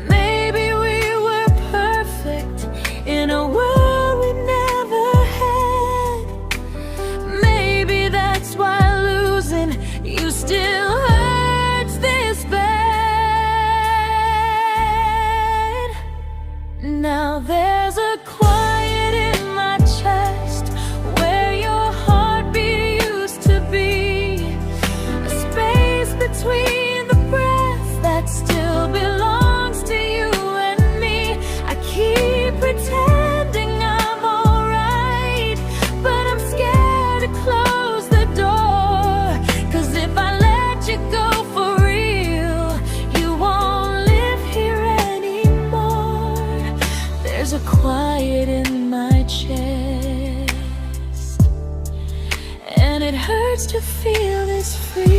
Maybe we were perfect in a world we never had. Maybe that's why losing you still hurts this bad. Now there's a quiet in my chest where your heartbeat used to be, a space between the breaths that still belongs to you and me. I keep pretending I'm alright, but I'm scared to close the door, 'cause if I let you go for real, you won't live here anymore. There's a quiet in my chest, and it hurts to feel this free.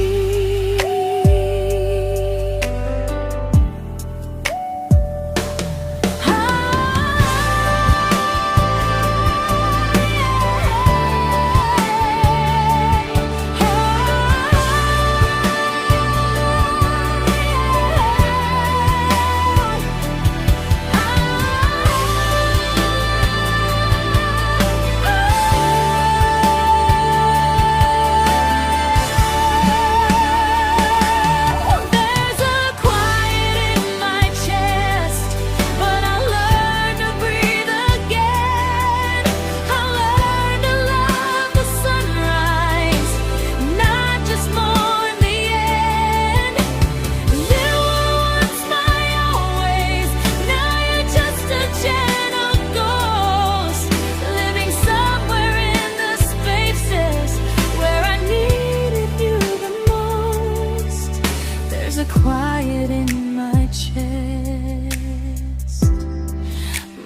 Quiet in my chest,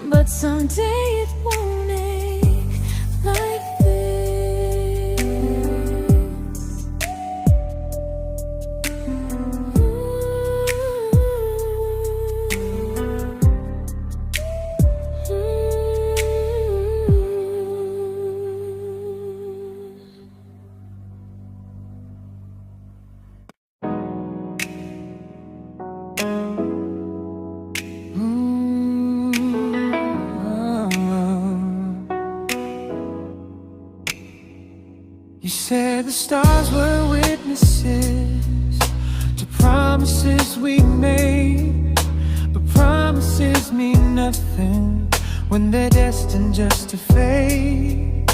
but someday it won't ache like this. You said the stars were witnesses to promises we made, but promises mean nothing when they're destined just to fade.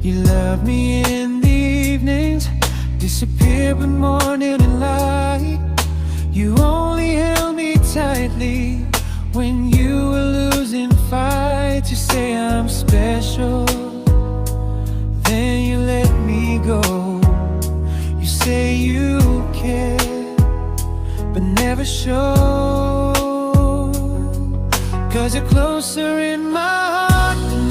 You love me in the evenings, disappear when morning and light. You only held me tightly when you were losing fights. You say I'm special, then you let me go. You say you care, but never show, 'cause you're closer in my heart than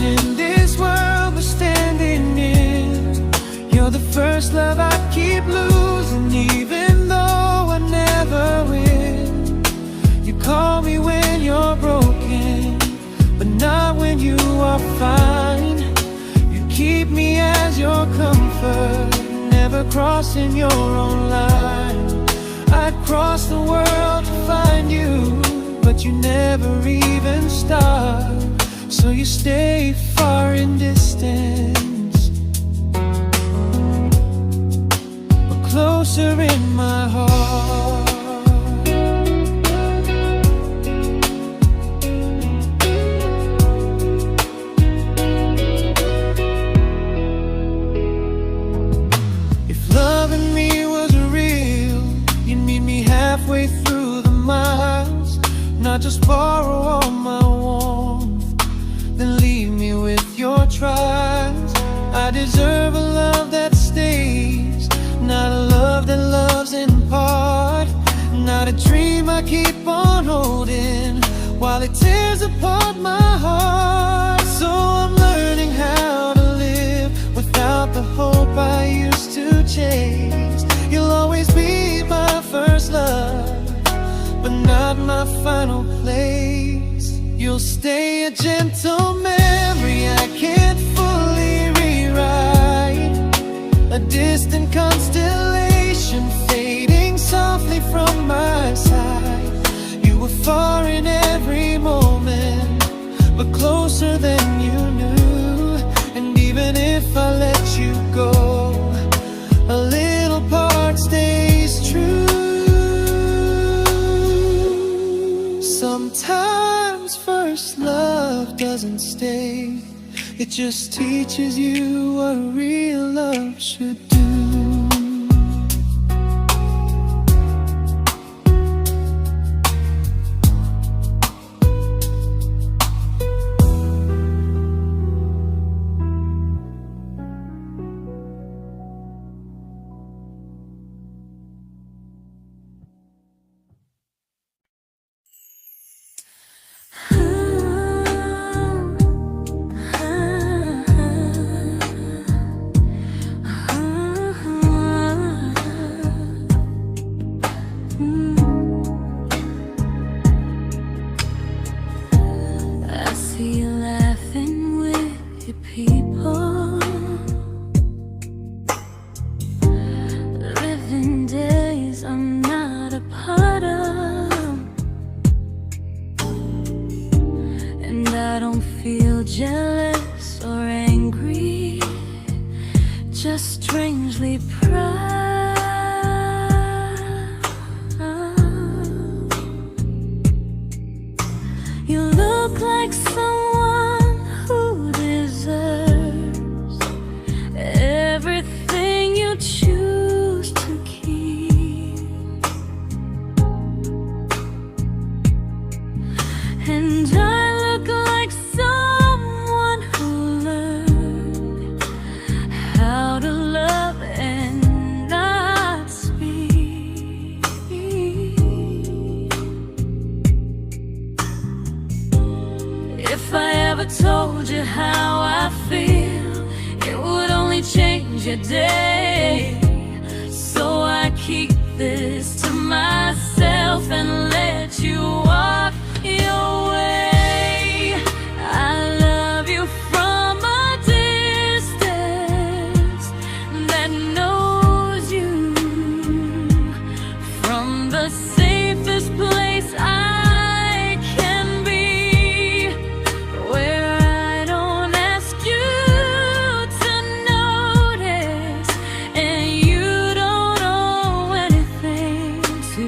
effort, never crossing your own line. I'd cross the world to find you, but you never even start. So you stay far in distance, but closer in my heart. Halfway through the miles, not just borrow all my warmth, then leave me with your trials. I deserve a love that stays, not a love that loves in part, not a dream I keep on holding while it tears apart my heart. So I'm learning how to live without the hope I used to chase. You'll always be my first love, but not my final place. You'll stay a gentle memory I can't fully rewrite, a distant constellation fading softly from my side. You were far in every moment, but closer than you knew. And even if I let you go, a little part stays true. Sometimes first love doesn't stay, it just teaches you what real love should do. Jealous or angry, just strangely proud. You look like someone who deserves everything you choose to keep. And I look like someone who learned how to love and not speak. If I ever told you how I feel, it would only change your day. So I keep this to myself and let you walk your way. I love you from a distance that knows you, from the safest place I can be, where I don't ask you to notice and you don't owe anything to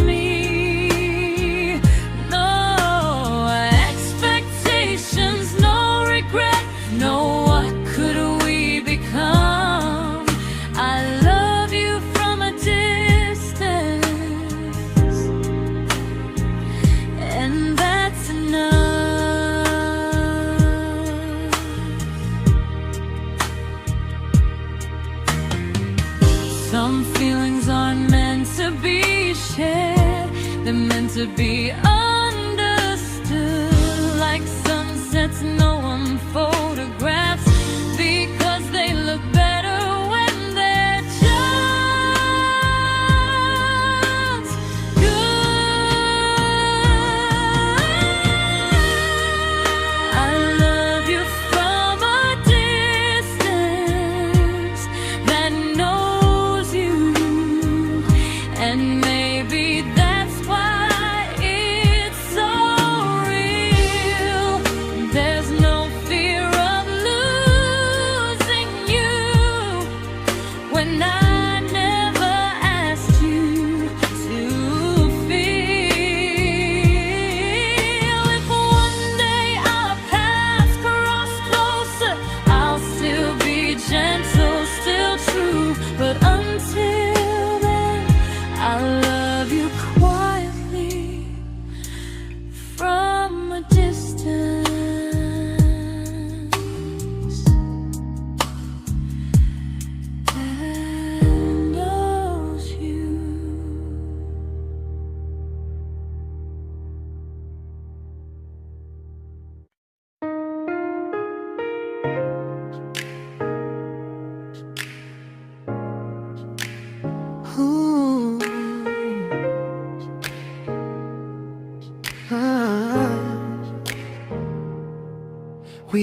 me. No expectations, no regret, no what could we become. I love you from a distance, and that's enough. Some feelings aren't meant to be shared, they're meant to be understood. Like sunsets no one photographs, because they look better when they're just good. I love you from a distance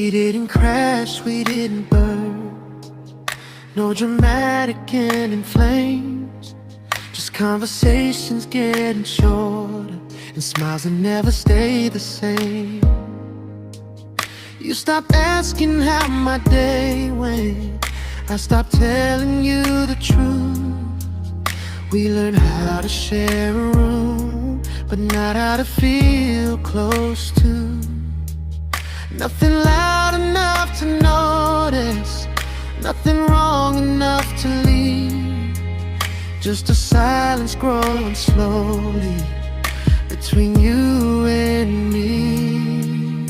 We didn't crash, we didn't burn. No dramatic end in flames. Just conversations getting shorter, and smiles that never stay the same. You stopped asking how my day went. I stopped telling you the truth. We learned how to share a room, but not how to feel close to. Nothing loud enough to notice, nothing wrong enough to leave. Just a silence growing slowly between you and me.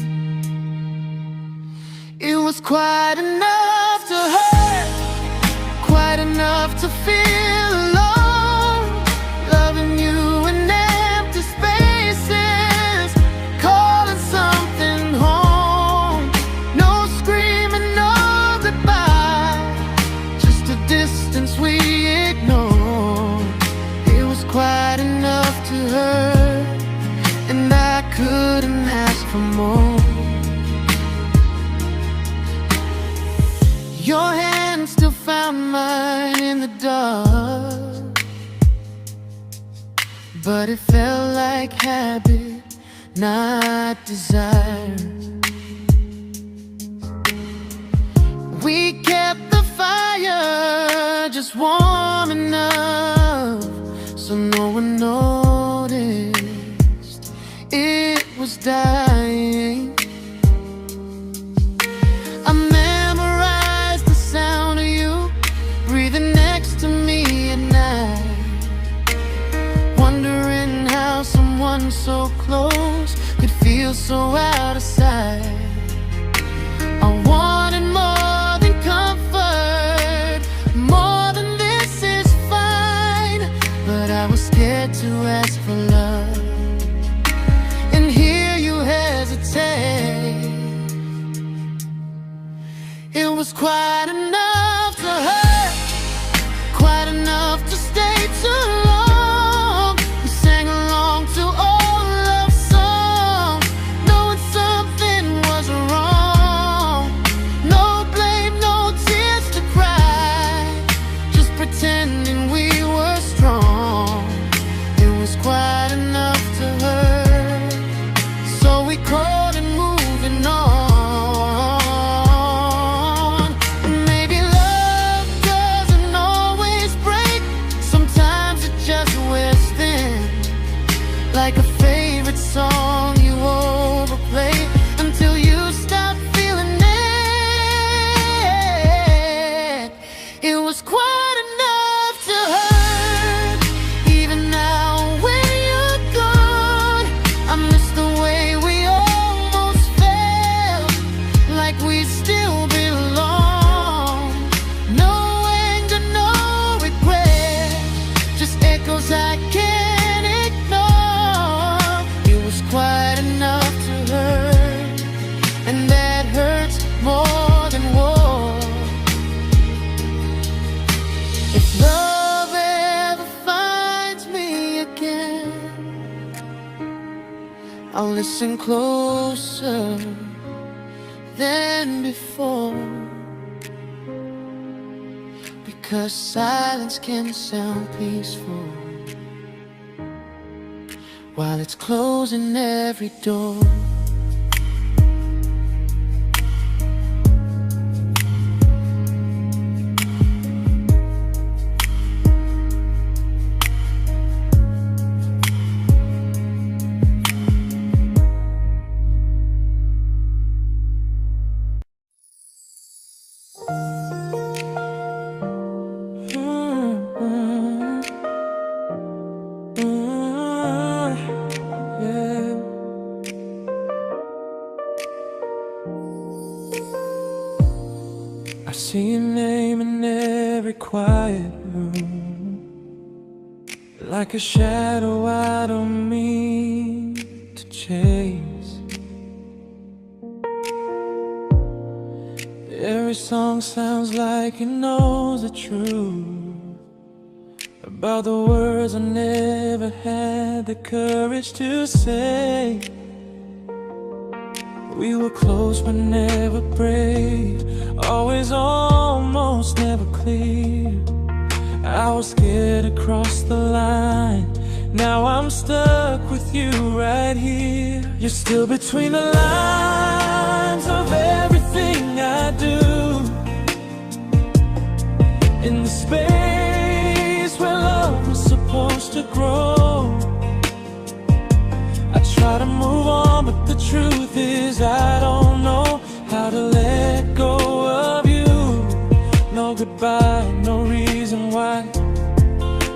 It was quite enough to hurt, quite enough to feel alone. Loving you in empty spaces, calling something home. No screaming, no goodbye, just a distance we ignored. It was quite enough to hurt, and I couldn't ask for more. Your hand still found mine in the dark, but it felt like habit, not desire. We kept the fire just warm enough so no one noticed it was dying. I memorized the sound of you breathing next to me at night, wondering how someone so close could feel so out of sight. I wanted more than comfort, more than this is fine, but I was scared to ask for love and hear you hesitate. It was quite enough to hurt, quite enough to stay too long. We sang along to old love songs, knowing something was wrong. No blame, no tears to cry, just pretending we were strong. It was quite enough to hurt, so we crawled and moving on. Like a favorite song you overplay until you stop feeling it. It was quite enough to hurt. Even now when you're gone, I miss the way we almost felt, like we still belong. No anger, no regret, just echoes I can't ignore. It was quite enough to hurt, and that hurts more than war. If love ever finds me again, I'll listen closer than before, because silence can sound peaceful while it's closing every door. I see your name in every quiet room, like a shadow I don't mean to chase. Every song sounds like it knows the truth about the words I never had the courage to say. We were close but never brave, always almost never clear. I was scared to cross the line, now I'm stuck with you right here. You're still between the lines of everything I do, in the space where love was supposed to grow. I try to move on, but the truth is I don't know how to let go of you. No goodbye, no reason why,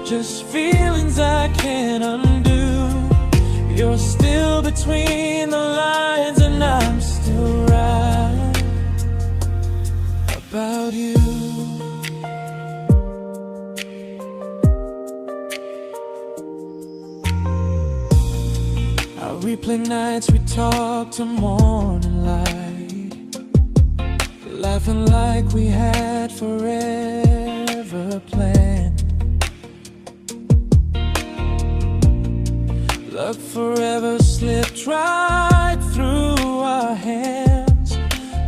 just feelings I can't undo. You're still between the lines and I'm still right about you. I replay nights we talk to morning light, laughing like we had forever planned. Luck forever slipped right through our hands,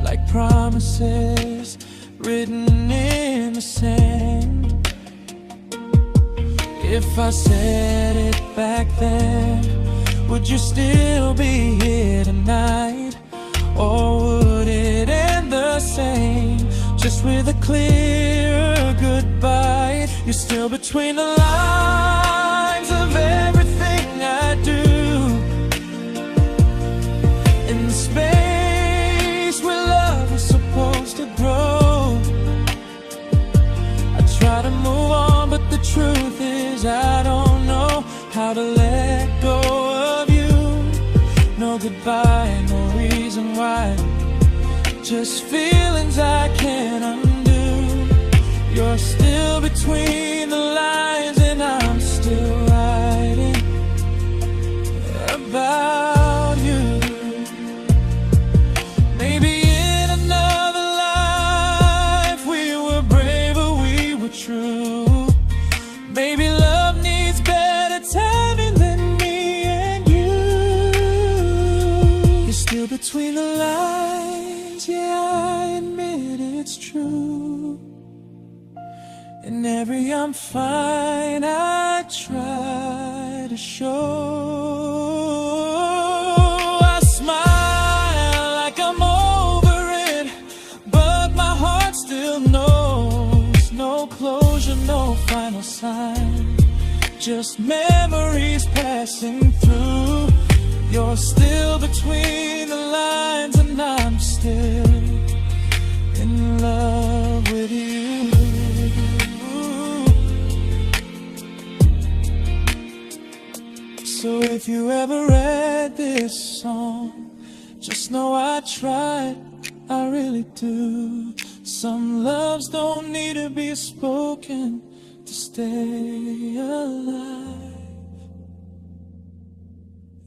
like promises written in the sand. If I said it back then, would you still be here tonight? Or would it end the same, just with a clearer goodbye? You're still between the lines of everything I do, in the space where love was supposed to grow. I try to move on, but the truth is I don't know how to let go of you. No goodbye, no reason why, just feelings I can't undo. You're still between the lines and I'm still writing about you. Maybe in another life we were braver, we were true. Maybe love needs better timing than me and you. You're still between the lines, yeah, I admit it's true. In every I'm fine I try to show. I smile like I'm over it, but my heart still knows. No closure, no final sign, just memories passing through. You're still between the lines and I'm still in love with you. So if you ever read this song, just know I tried, I really do. Some loves don't need to be spoken to stay alive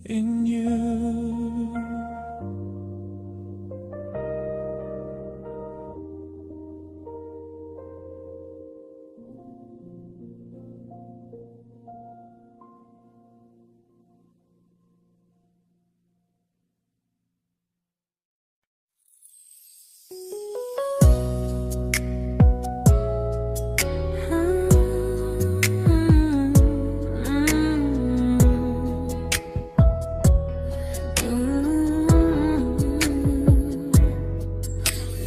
in you.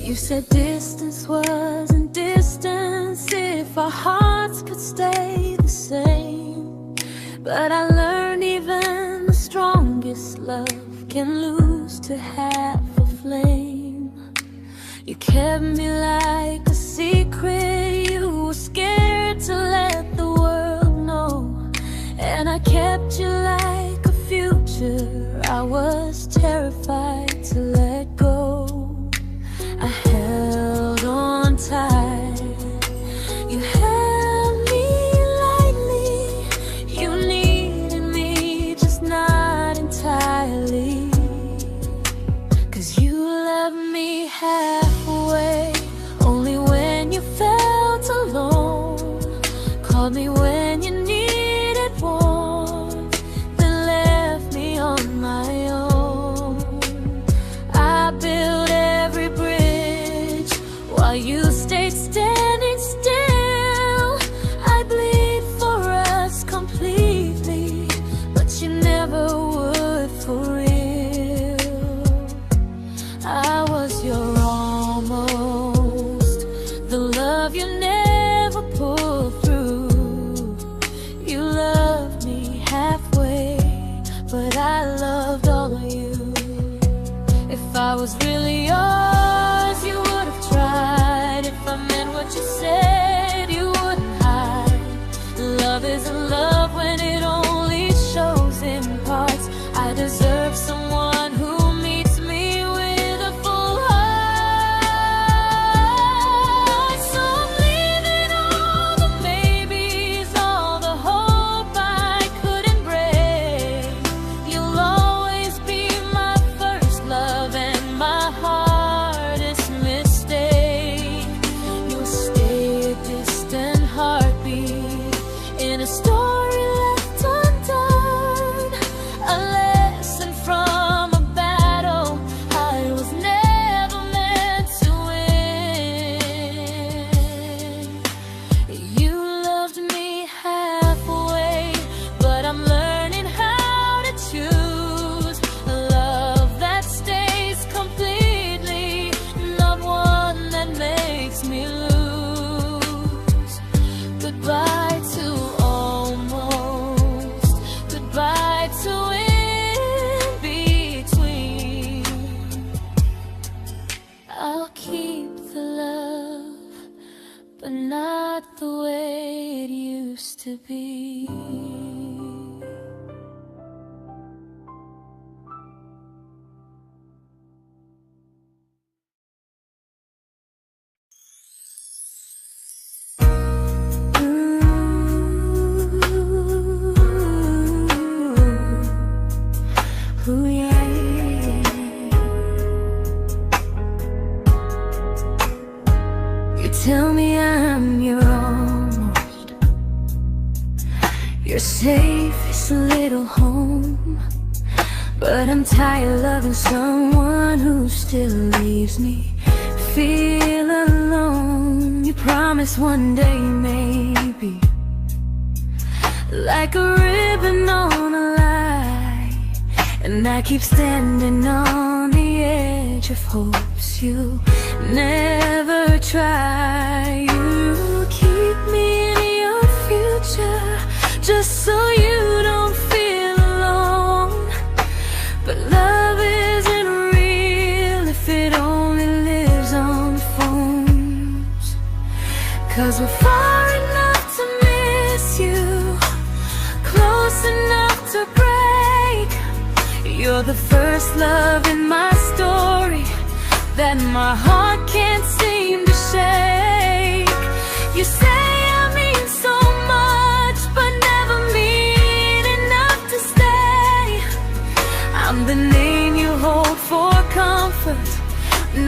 You said distance wasn't distance if our hearts could stay the same. But I learned even the strongest love can lose to half a flame. You kept me like a secret, you were scared to let the world know. And I kept you like a future, I was terrified to let go. I held on tight, you held me lightly. You needed me, just not entirely. 'Cause you loved me halfway, only when you felt alone. Called me when you needed warmth, then left me on my own. I while you stayed standing still. I bleed for us completely, but you never would for real. I was your almost, the love you never pulled through. You loved me halfway, but I loved all of you. If I was really yours, you would have tried. If I meant what you said, you wouldn't hide. Love isn't love when it only shows in parts. I deserve someone who meets me with a full heart. So I'm leaving all the maybes, all the hope I couldn't break. You'll always be my first love and my hardest mistake. You'll stay a distant heartbeat in a story left undone, a lesson from a battle I was never meant to win. You loved me halfway, but I'm learning how to choose a love that stays completely, not one that makes me lose. Goodbye to almost, goodbye to in between. I'll keep the love, but not the way it used to be. Ooh, yeah, yeah. You tell me I'm your almost, your safest little home, but I'm tired loving someone who still leaves me feel alone. You promise one day maybe, like a ribbon on a line, and I keep standing on the edge of hopes you never try. You keep me in your future just so you don't feel alone. But love isn't real if it only lives on phones. 'Cause we're far enough to miss you, close enough to break. You're the first love in my story that my heart can't seem to shake. You say I mean so much, but never mean enough to stay. I'm the name you hold for comfort,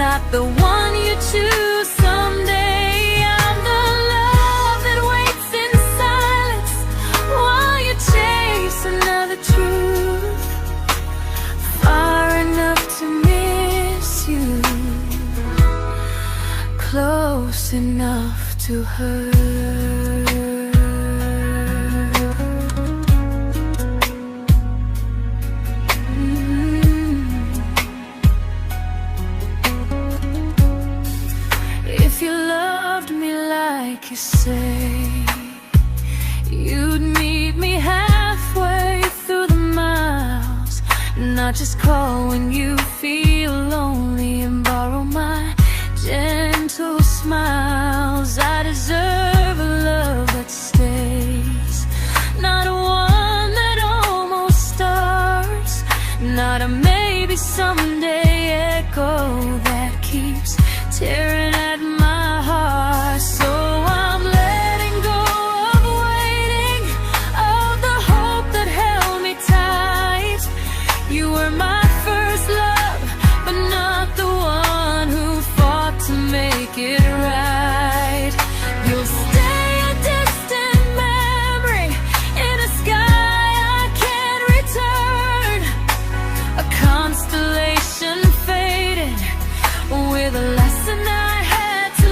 not the one you choose someday. I'm the love that waits in silence while you chase another truth. Far enough to miss you, close enough to hurt. If you loved me like you say, you'd meet me halfway through the miles, not just call when you feel lonely and borrow my gentle smiles. I deserve a love that stays, not one that almost starts, not a maybe someday echo that keeps tearing at my heart. So I'm letting go of waiting, of the hope that held me tight. You were my first love, but not the one who fought to make it right. You'll stay a distant memory in a sky I can't return, a constellation faded with a lesson I had to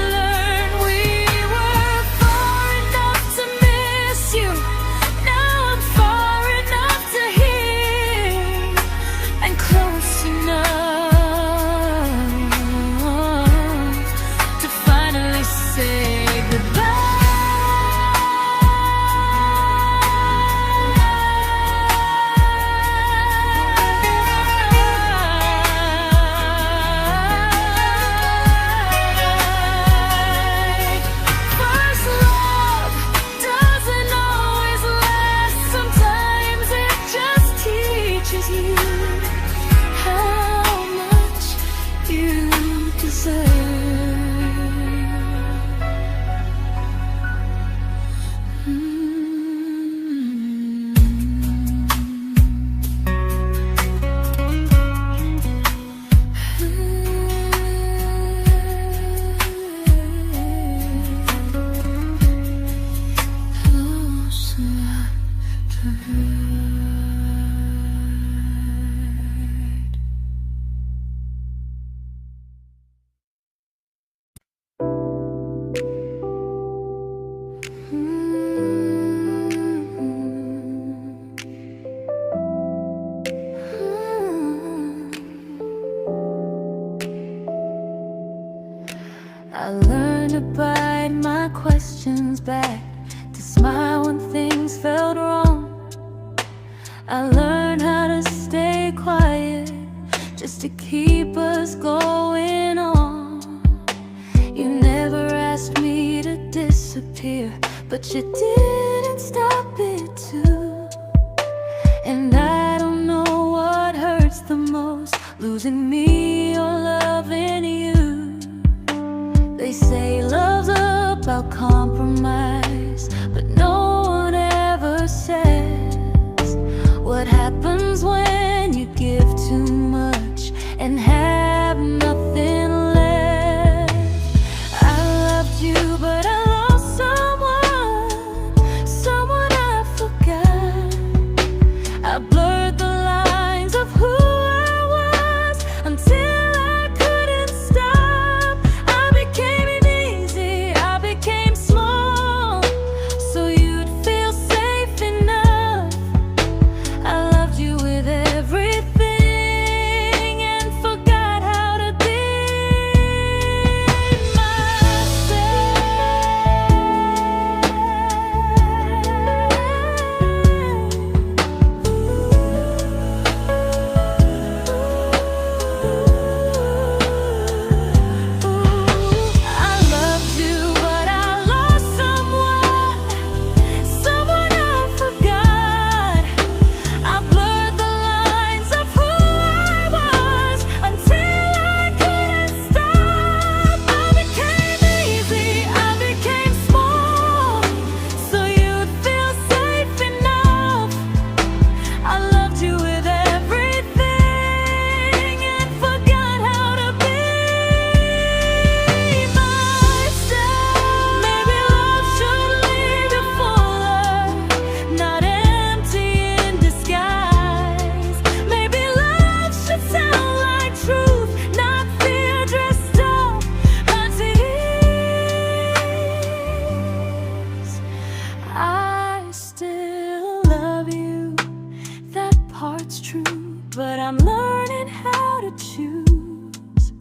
I learned to bite my questions back, to smile when things felt wrong. I learned how to stay quiet, just to keep us going on. You never asked me to disappear, but you didn't stop it too. And I don't know what hurts the most, losing me or loving you. They say love's about compromise, but no one ever says what happens when you give too much and have nothing left. I loved you, but I lost someone I forgot. I blurred the lines of who I was until I couldn't stop. I became easy, I became small, so you'd feel safe enough. I loved you with everything and forgot how to be I loved you, but I lost someone I forgot. I blurred the lines of who I was until I couldn't stop. I became easy, I became small, so you'd feel safe enough. I loved you with everything and forgot how to be myself. Maybe love should leave you fuller, not empty in disguise. Maybe love should sound like truth, not fear dressed up as it is. I still love you, that part's true, but I'm learning how to choose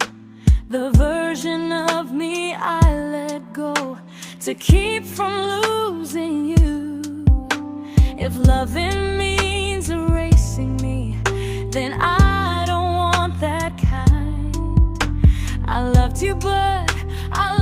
the version of me I let go to keep from losing you. If loving means erasing me, then I don't want that kind. I loved you, but I